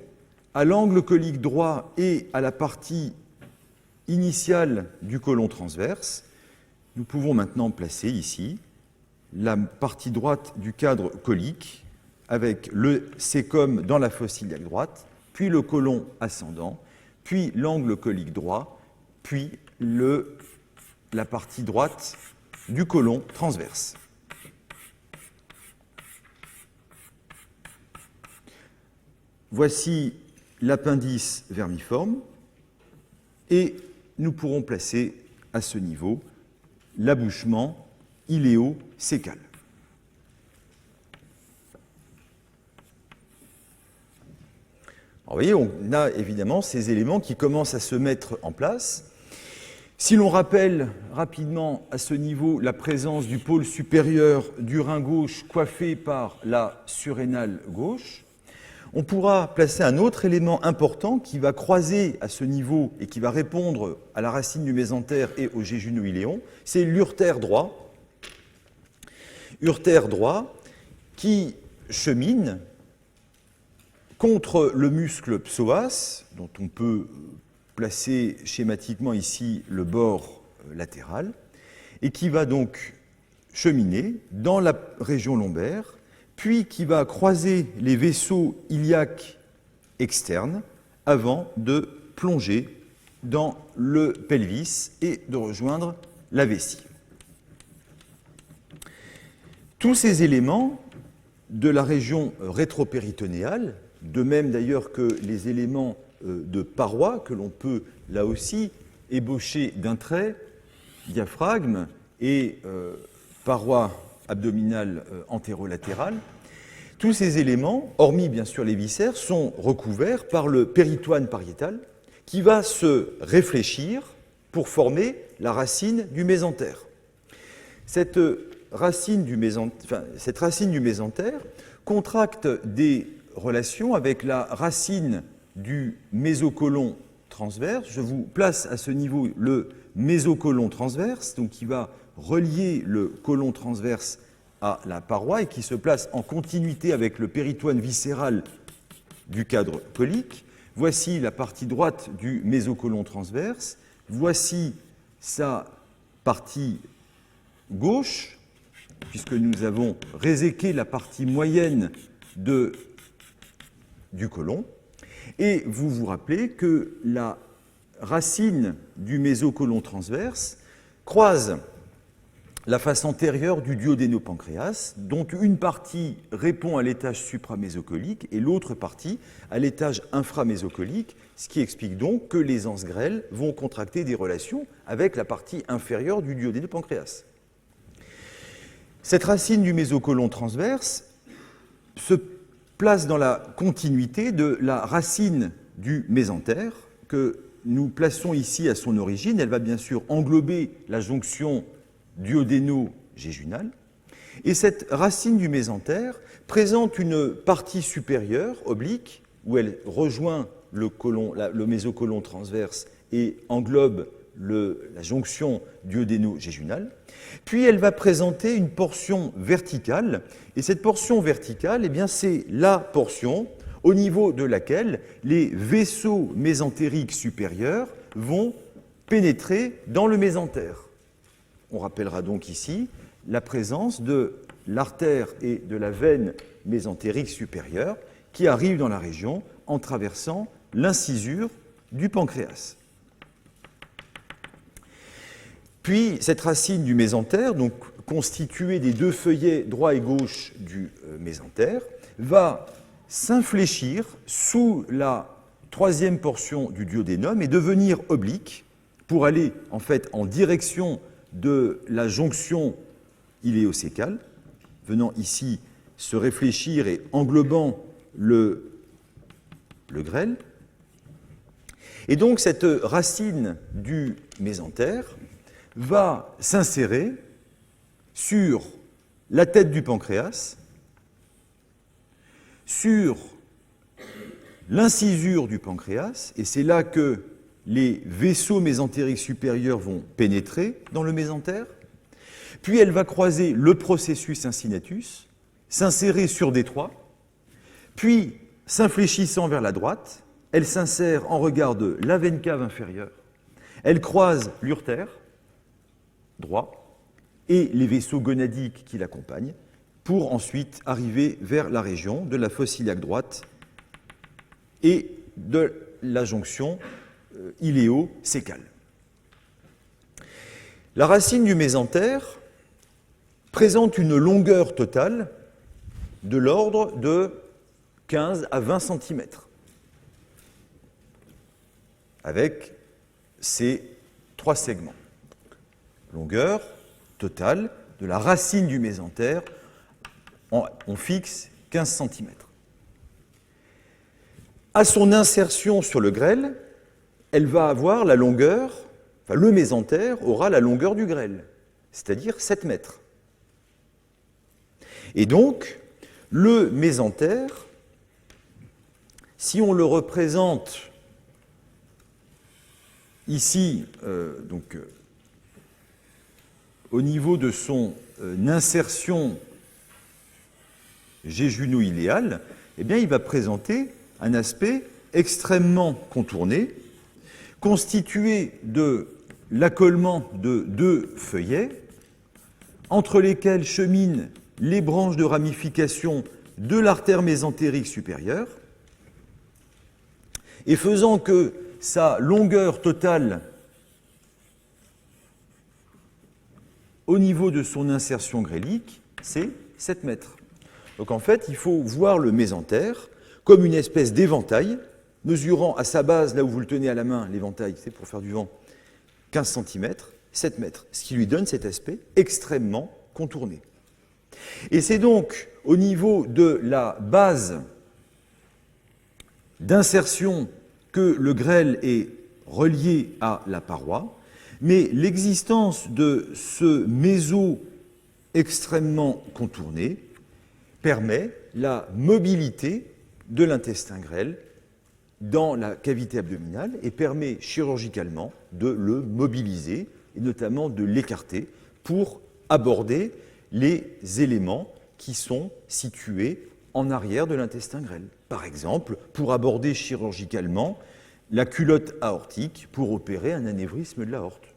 à l'angle colique droit et à la partie initiale du côlon transverse. Nous pouvons maintenant placer ici la partie droite du cadre colique avec le cécum dans la fosse iliaque droite, puis le côlon ascendant, puis l'angle colique droit, puis la partie droite du côlon transverse. Voici l'appendice vermiforme, et nous pourrons placer à ce niveau l'abouchement iléo-cécal. Vous voyez, on a évidemment ces éléments qui commencent à se mettre en place. Si l'on rappelle rapidement à ce niveau la présence du pôle supérieur du rein gauche coiffé par la surrénale gauche, on pourra placer un autre élément important qui va croiser à ce niveau et qui va répondre à la racine du mésentère et au jéjuno-iléon, c'est l'urtère droit. Urtère droit qui chemine contre le muscle psoas, dont on peut placer schématiquement ici le bord latéral, et qui va donc cheminer dans la région lombaire, puis qui va croiser les vaisseaux iliaques externes avant de plonger dans le pelvis et de rejoindre la vessie. Tous ces éléments de la région rétropéritonéale, de même d'ailleurs que les éléments de paroi que l'on peut là aussi ébaucher d'un trait, diaphragme et paroi abdominale antérolatérale, tous ces éléments, hormis bien sûr les viscères, sont recouverts par le péritoine pariétal qui va se réfléchir pour former la racine du mésentère. Cette racine du mésentère contracte des relations avec la racine du mésocolon transverse. Je vous place à ce niveau le mésocolon transverse, donc qui va relier le côlon transverse à la paroi et qui se place en continuité avec le péritoine viscéral du cadre colique. Voici la partie droite du mésocolon transverse. Voici sa partie gauche, puisque nous avons réséqué la partie moyenne du côlon. Et vous vous rappelez que la racine du mésocolon transverse croise la face antérieure du duodénopancréas, dont une partie répond à l'étage supramésocolique et l'autre partie à l'étage inframésocolique, ce qui explique donc que les anses grêles vont contracter des relations avec la partie inférieure du duodénopancréas. Cette racine du mésocolon transverse se place dans la continuité de la racine du mésentère que nous plaçons ici à son origine. Elle va bien sûr englober la jonction duodéno-jéjunale. Et cette racine du mésentère présente une partie supérieure, oblique, où elle rejoint le mésocolon transverse et englobe la jonction duodéno-jéjunale. Puis elle va présenter une portion verticale, et cette portion verticale, eh bien, c'est la portion au niveau de laquelle les vaisseaux mésentériques supérieurs vont pénétrer dans le mésentère. On rappellera donc ici la présence de l'artère et de la veine mésentérique supérieure qui arrivent dans la région en traversant l'incisure du pancréas. Puis cette racine du mésentère, donc constituée des deux feuillets droit et gauche du mésentère, va s'infléchir sous la troisième portion du duodénum et devenir oblique pour aller en fait en direction de la jonction iléocécale, venant ici se réfléchir et englobant le grêle. Et donc cette racine du mésentère va s'insérer sur la tête du pancréas, sur l'incisure du pancréas, et c'est là que les vaisseaux mésentériques supérieurs vont pénétrer dans le mésentère, puis elle va croiser le processus incinatus, s'insérer sur D3, puis s'infléchissant vers la droite, elle s'insère en regard de la veine cave inférieure, elle croise l'urtère droit et les vaisseaux gonadiques qui l'accompagnent, pour ensuite arriver vers la région de la fosse iliaque droite et de la jonction iléo-cécale. La racine du mésentère présente une longueur totale de l'ordre de 15 à 20 cm, avec ces trois segments. Longueur totale de la racine du mésentère, on fixe 15 cm. À son insertion sur le grêle, elle va avoir la longueur, enfin le mésentère aura la longueur du grêle, c'est-à-dire 7 mètres. Et donc, le mésentère, si on le représente ici, au niveau de son insertion jéjuno-iléale, eh bien, il va présenter un aspect extrêmement contourné, constitué de l'accolement de deux feuillets, entre lesquels cheminent les branches de ramification de l'artère mésentérique supérieure, et faisant que sa longueur totale au niveau de son insertion grélique, c'est 7 mètres. Donc en fait, il faut voir le mésentère comme une espèce d'éventail, mesurant à sa base, là où vous le tenez à la main, l'éventail, c'est pour faire du vent, 15 cm, 7 mètres, ce qui lui donne cet aspect extrêmement contourné. Et c'est donc au niveau de la base d'insertion que le grêle est relié à la paroi, mais l'existence de ce extrêmement contourné permet la mobilité de l'intestin grêle dans la cavité abdominale et permet chirurgicalement de le mobiliser et notamment de l'écarter pour aborder les éléments qui sont situés en arrière de l'intestin grêle. Par exemple, pour aborder chirurgicalement la culotte aortique pour opérer un anévrisme de l'aorte.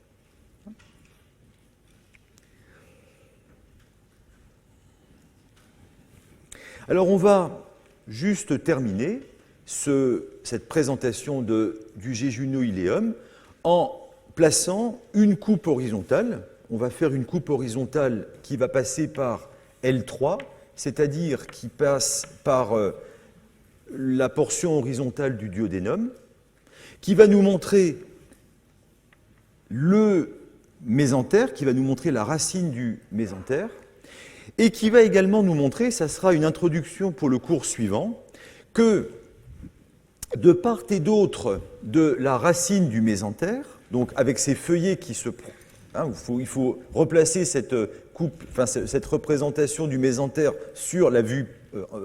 Alors on va juste terminer cette présentation du jéjuno-iléum en plaçant une coupe horizontale. On va faire une coupe horizontale qui va passer par L3, c'est-à-dire qui passe par la portion horizontale du duodénum, qui va nous montrer le mésentère, qui va nous montrer la racine du mésentère, et qui va également nous montrer, ça sera une introduction pour le cours suivant, que de part et d'autre de la racine du mésentère, donc avec ces feuillets qui se... il faut replacer cette représentation du mésentère sur la vue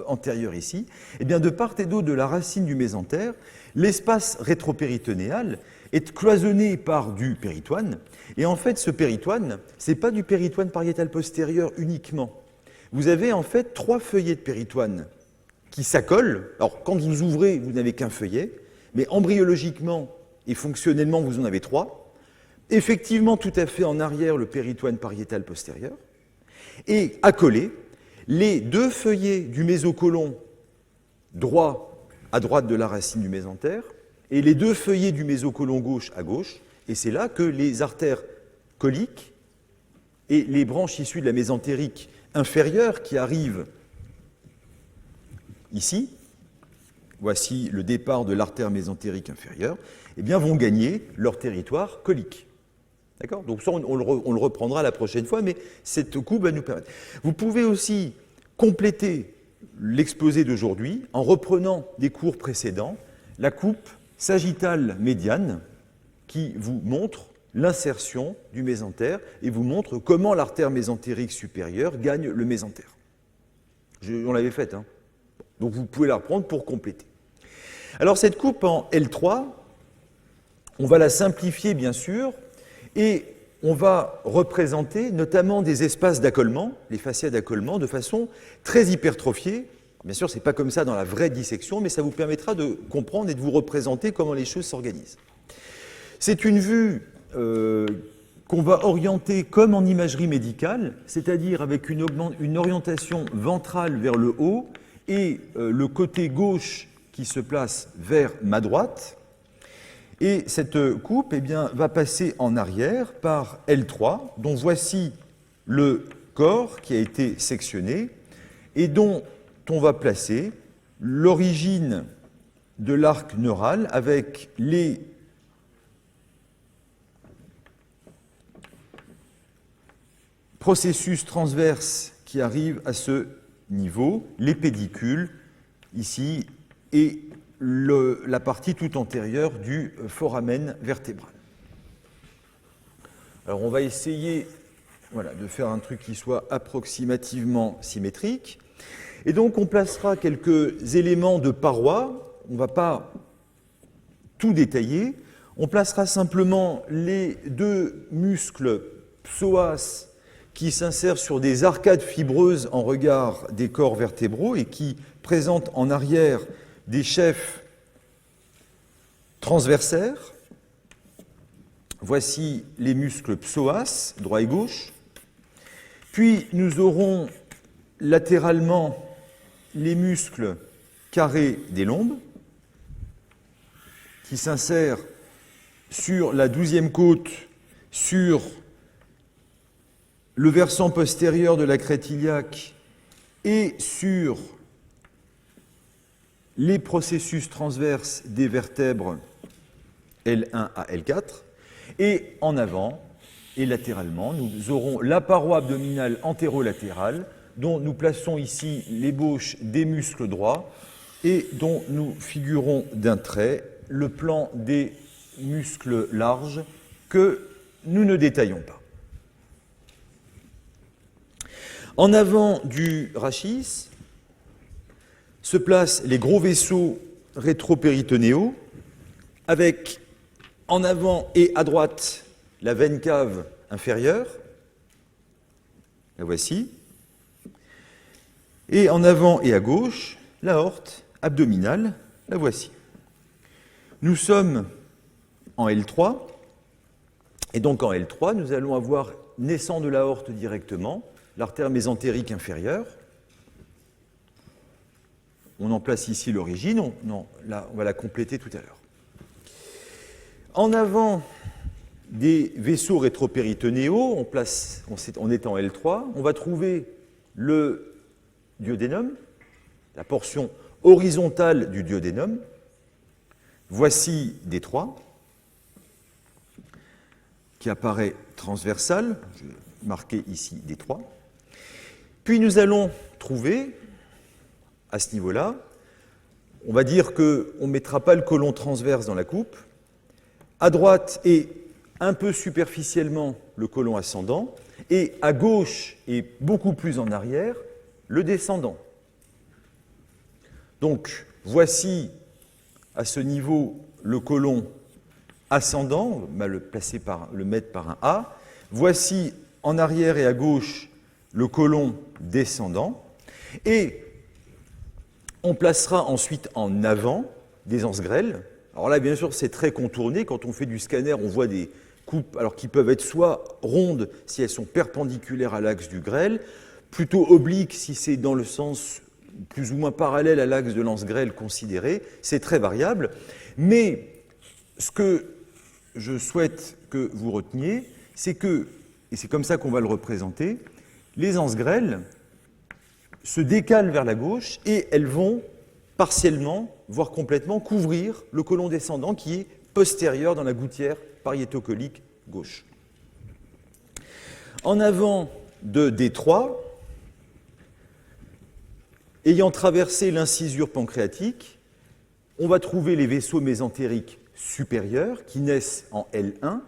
antérieure ici. Et bien de part et d'autre de la racine du mésentère, l'espace rétropéritonéal est cloisonné par du péritoine. Et en fait, ce péritoine, ce n'est pas du péritoine pariétal postérieur uniquement. Vous avez en fait 3 feuillets de péritoine qui s'accolent. Alors, quand vous ouvrez, vous n'avez qu'un feuillet, mais embryologiquement et fonctionnellement, vous en avez 3. Effectivement, tout à fait en arrière, le péritoine pariétal postérieur. Et accolés, les 2 feuillets du mésocôlon droit à droite de la racine du mésentère et les 2 feuillets du mésocôlon gauche à gauche. Et c'est là que les artères coliques et les branches issues de la mésentérique inférieure qui arrivent ici, voici le départ de l'artère mésentérique inférieure, eh bien vont gagner leur territoire colique. D'accord ? Donc ça, on le reprendra la prochaine fois, mais cette coupe va nous permettre. Vous pouvez aussi compléter l'exposé d'aujourd'hui en reprenant des cours précédents, la coupe sagittale médiane qui vous montre l'insertion du mésentère et vous montre comment l'artère mésentérique supérieure gagne le mésentère. On l'avait faite, hein ? Donc vous pouvez la reprendre pour compléter. Alors cette coupe en L3, on va la simplifier bien sûr, et on va représenter notamment des espaces d'accollement, les fascias d'accollement, de façon très hypertrophiée. Bien sûr, ce n'est pas comme ça dans la vraie dissection, mais ça vous permettra de comprendre et de vous représenter comment les choses s'organisent. C'est une vue qu'on va orienter comme en imagerie médicale, c'est-à-dire avec une orientation ventrale vers le haut et le côté gauche qui se place vers ma droite. Et cette coupe va passer en arrière par L3, dont voici le corps qui a été sectionné et dont on va placer l'origine de l'arc neural avec les processus transverses qui arrivent à ce niveau, les pédicules ici et la partie tout antérieure du foramen vertébral. Alors on va essayer de faire un truc qui soit approximativement symétrique. Et donc on placera quelques éléments de paroi, on ne va pas tout détailler, on placera simplement les 2 muscles psoas qui s'insèrent sur des arcades fibreuses en regard des corps vertébraux et qui présentent en arrière des chefs transversaires. Voici les muscles psoas, droit et gauche. Puis nous aurons latéralement les muscles carrés des lombes qui s'insèrent sur la 12e côte, sur le versant postérieur de la crête iliaque et sur les processus transverses des vertèbres L1 à L4. Et en avant et latéralement, nous aurons la paroi abdominale antérolatérale dont nous plaçons ici l'ébauche des muscles droits et dont nous figurons d'un trait le plan des muscles larges que nous ne détaillons pas. En avant du rachis se placent les gros vaisseaux rétropéritonéaux, avec en avant et à droite la veine cave inférieure, la voici, et en avant et à gauche l'aorte abdominale, la voici. Nous sommes en L3, et donc en L3, nous allons avoir, naissant de l'aorte directement, l'artère mésentérique inférieure. On en place ici l'origine, on va la compléter tout à l'heure. En avant des vaisseaux rétropéritonéaux, on est en L3, on va trouver le duodénum, la portion horizontale du duodénum. Voici D3, qui apparaît transversal, je vais marquer ici D3. Puis nous allons trouver, à ce niveau-là, on va dire qu'on ne mettra pas le côlon transverse dans la coupe. À droite et un peu superficiellement le côlon ascendant, et à gauche et beaucoup plus en arrière, le descendant. Donc, voici à ce niveau le côlon ascendant, on va le mettre par un A. Voici en arrière et à gauche le côlon descendant. Et on placera ensuite en avant des anses grêles. Alors là, bien sûr, c'est très contourné. Quand on fait du scanner, on voit des coupes alors qui peuvent être soit rondes si elles sont perpendiculaires à l'axe du grêle, plutôt obliques si c'est dans le sens plus ou moins parallèle à l'axe de l'anse grêle considéré. C'est très variable. Mais ce que je souhaite que vous reteniez, c'est que, et c'est comme ça qu'on va le représenter, les anses grêles se décalent vers la gauche et elles vont partiellement, voire complètement, couvrir le côlon descendant qui est postérieur dans la gouttière pariétocolique gauche. En avant de D3, ayant traversé l'incisure pancréatique, on va trouver les vaisseaux mésentériques supérieurs qui naissent en L1,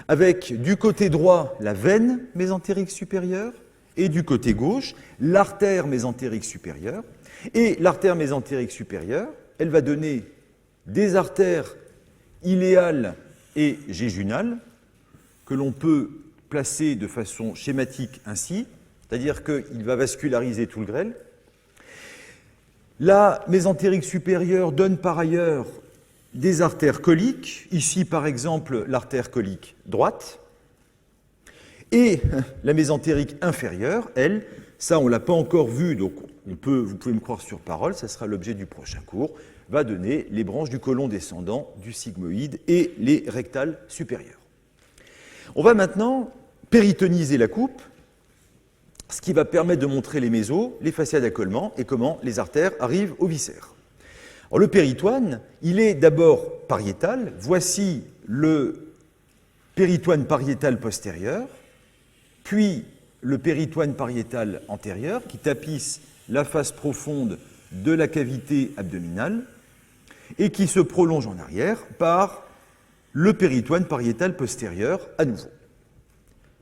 avec du côté droit la veine mésentérique supérieure et du côté gauche l'artère mésentérique supérieure. Et l'artère mésentérique supérieure, elle va donner des artères iléales et jéjunales que l'on peut placer de façon schématique ainsi, c'est-à-dire qu'il va vasculariser tout le grêle. La mésentérique supérieure donne par ailleurs des artères coliques, ici par exemple l'artère colique droite, et la mésentérique inférieure, elle, ça on ne l'a pas encore vu, donc vous pouvez me croire sur parole, ça sera l'objet du prochain cours, va donner les branches du côlon descendant, du sigmoïde et les rectales supérieures. On va maintenant péritoniser la coupe, ce qui va permettre de montrer les mésos, les fascias d'accollement et comment les artères arrivent aux viscères. Alors, le péritoine, il est d'abord pariétal. Voici le péritoine pariétal postérieur, puis le péritoine pariétal antérieur qui tapisse la face profonde de la cavité abdominale et qui se prolonge en arrière par le péritoine pariétal postérieur à nouveau.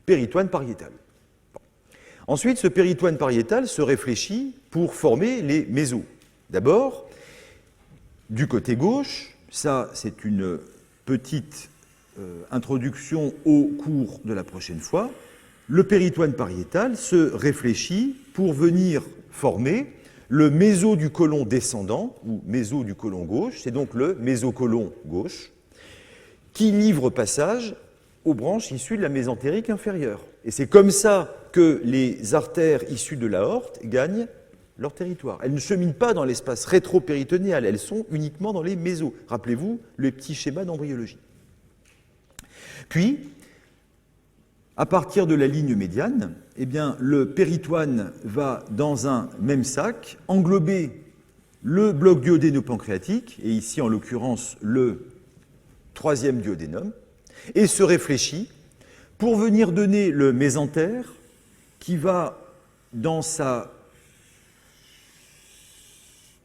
Péritoine pariétal. Bon. Ensuite, ce péritoine pariétal se réfléchit pour former les mésos. D'abord, du côté gauche, ça c'est une petite introduction au cours de la prochaine fois, le péritoine pariétal se réfléchit pour venir former le méso du côlon descendant, ou méso du côlon gauche, c'est donc le mésocolon gauche, qui livre passage aux branches issues de la mésentérique inférieure. Et c'est comme ça que les artères issues de l'aorte gagnent leur territoire. Elles ne cheminent pas dans l'espace rétropéritonéal, elles sont uniquement dans les mésos. Rappelez-vous le petit schéma d'embryologie. Puis, à partir de la ligne médiane, eh bien, le péritoine va, dans un même sac, englober le bloc duodéno-pancréatique, et ici en l'occurrence le troisième duodénum, et se réfléchit pour venir donner le mésentère qui va, dans sa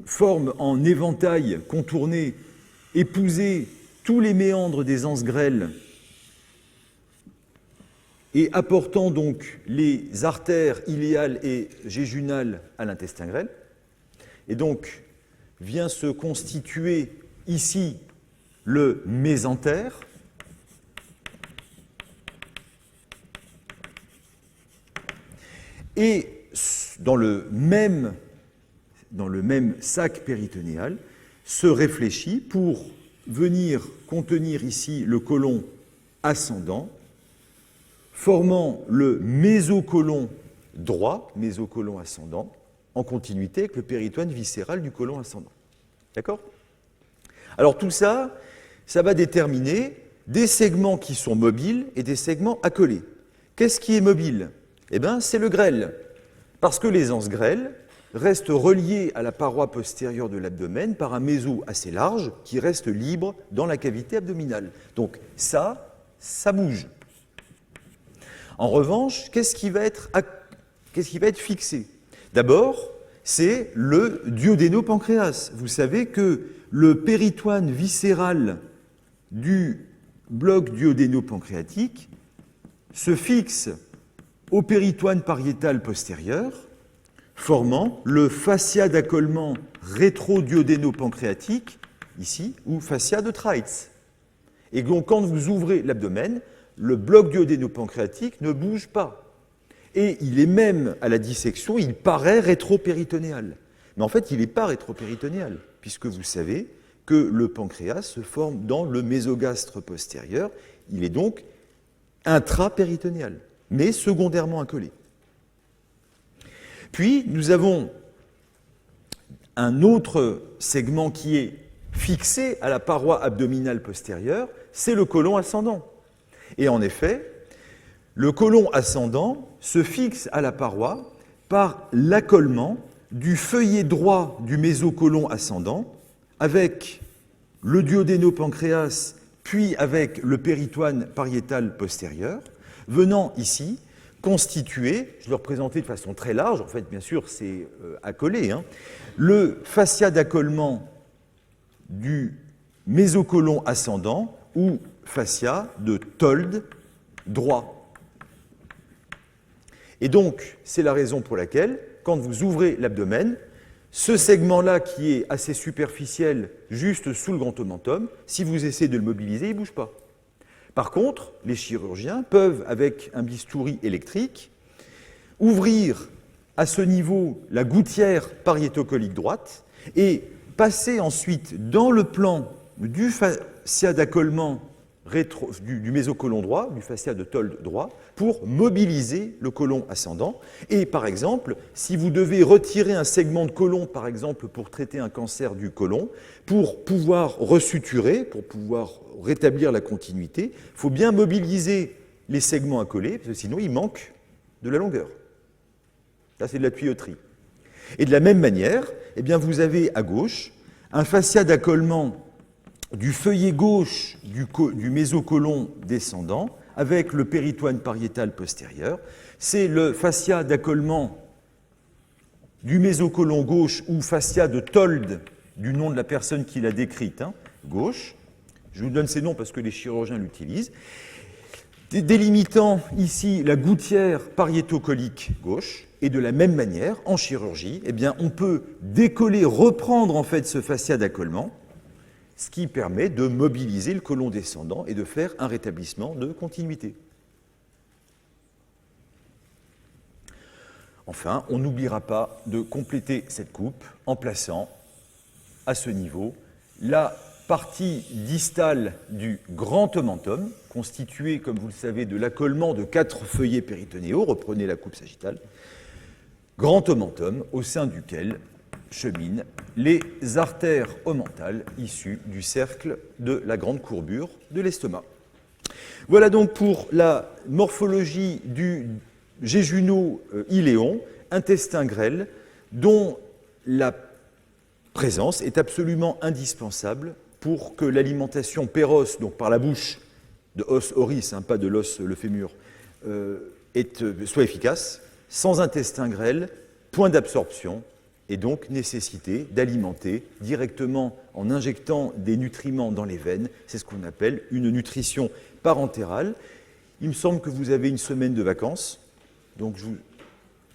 forme en éventail contourné, épouser tous les méandres des anses grêles et apportant donc les artères iléales et jéjunales à l'intestin grêle. Et donc vient se constituer ici le mésentère. Et dans le même sac péritonéal se réfléchit pour venir contenir ici le côlon ascendant, formant le mésocôlon droit, mésocôlon ascendant, en continuité avec le péritoine viscéral du côlon ascendant. D'accord? Alors tout ça, ça va déterminer des segments qui sont mobiles et des segments accolés. Qu'est-ce qui est mobile? Eh bien, c'est le grêle, parce que les anses grêles restent reliées à la paroi postérieure de l'abdomen par un méso assez large qui reste libre dans la cavité abdominale. Donc ça bouge. En revanche, qu'est-ce qui va être fixé? D'abord, c'est le duodénopancréas. Vous savez que le péritoine viscéral du bloc duodénopancréatique se fixe au péritoine pariétal postérieur, formant le fascia d'accollement rétro-duodénopancréatique, ici, ou fascia de Treitz. Et donc, quand vous ouvrez l'abdomen, le bloc duodénopancréatique ne bouge pas. Et il est même, à la dissection, il paraît rétropéritonéal. Mais en fait, il n'est pas rétropéritonéal, puisque vous savez que le pancréas se forme dans le mésogastre postérieur. Il est donc intrapéritonéal, mais secondairement accolé. Puis, nous avons un autre segment qui est fixé à la paroi abdominale postérieure, c'est le côlon ascendant. Et en effet, le côlon ascendant se fixe à la paroi par l'accollement du feuillet droit du mésocôlon ascendant avec le duodénopancréas, puis avec le péritoine pariétal postérieur, venant ici constituer, je le représentais de façon très large, en fait, bien sûr, c'est accolé, le fascia d'accollement du mésocôlon ascendant ou fascia de Told droit. Et donc, c'est la raison pour laquelle, quand vous ouvrez l'abdomen, ce segment-là qui est assez superficiel, juste sous le grand omentum, si vous essayez de le mobiliser, il ne bouge pas. Par contre, les chirurgiens peuvent, avec un bistouri électrique, ouvrir à ce niveau la gouttière pariétocolique droite et passer ensuite dans le plan du fascia d'accollement du mésocôlon droit, du fascia de Told droit, pour mobiliser le côlon ascendant. Et par exemple, si vous devez retirer un segment de côlon, par exemple pour traiter un cancer du côlon, pour pouvoir resuturer, pour pouvoir rétablir la continuité, il faut bien mobiliser les segments accolés, parce que sinon il manque de la longueur. Là, c'est de la tuyauterie. Et de la même manière, eh bien, vous avez à gauche un fascia d'accollement du feuillet gauche du mésocôlon descendant avec le péritoine pariétal postérieur. C'est le fascia d'accollement du mésocôlon gauche ou fascia de Told, du nom de la personne qui l'a décrite, gauche. Je vous donne ces noms parce que les chirurgiens l'utilisent. Délimitant ici la gouttière pariétocolique gauche. Et de la même manière, en chirurgie, eh bien, on peut décoller, reprendre en fait ce fascia d'accollement, ce qui permet de mobiliser le côlon descendant et de faire un rétablissement de continuité. Enfin, on n'oubliera pas de compléter cette coupe en plaçant à ce niveau la partie distale du grand omentum, constituée, comme vous le savez, de l'accollement de 4 feuillets péritonéaux, reprenez la coupe sagittale, grand omentum au sein duquel cheminent les artères omentales issues du cercle de la grande courbure de l'estomac. Voilà donc pour la morphologie du jéjuno-iléon, intestin grêle, dont la présence est absolument indispensable pour que l'alimentation péros, donc par la bouche, de os oris, pas de l'os, le fémur, soit efficace. Sans intestin grêle, point d'absorption, et donc nécessité d'alimenter directement en injectant des nutriments dans les veines. C'est ce qu'on appelle une nutrition parentérale. Il me semble que vous avez une semaine de vacances, donc je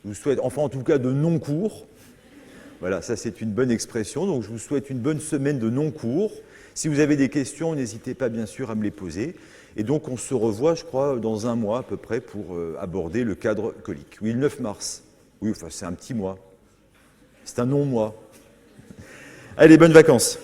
vous souhaite, enfin en tout cas de non-cours. Voilà, ça c'est une bonne expression, donc je vous souhaite une bonne semaine de non-cours. Si vous avez des questions, n'hésitez pas bien sûr à me les poser. Et donc on se revoit, je crois, dans un mois à peu près pour aborder le cadre colique. Oui, le 9 mars. Oui, enfin c'est un petit mois. C'est un non-mois. Allez, bonnes vacances.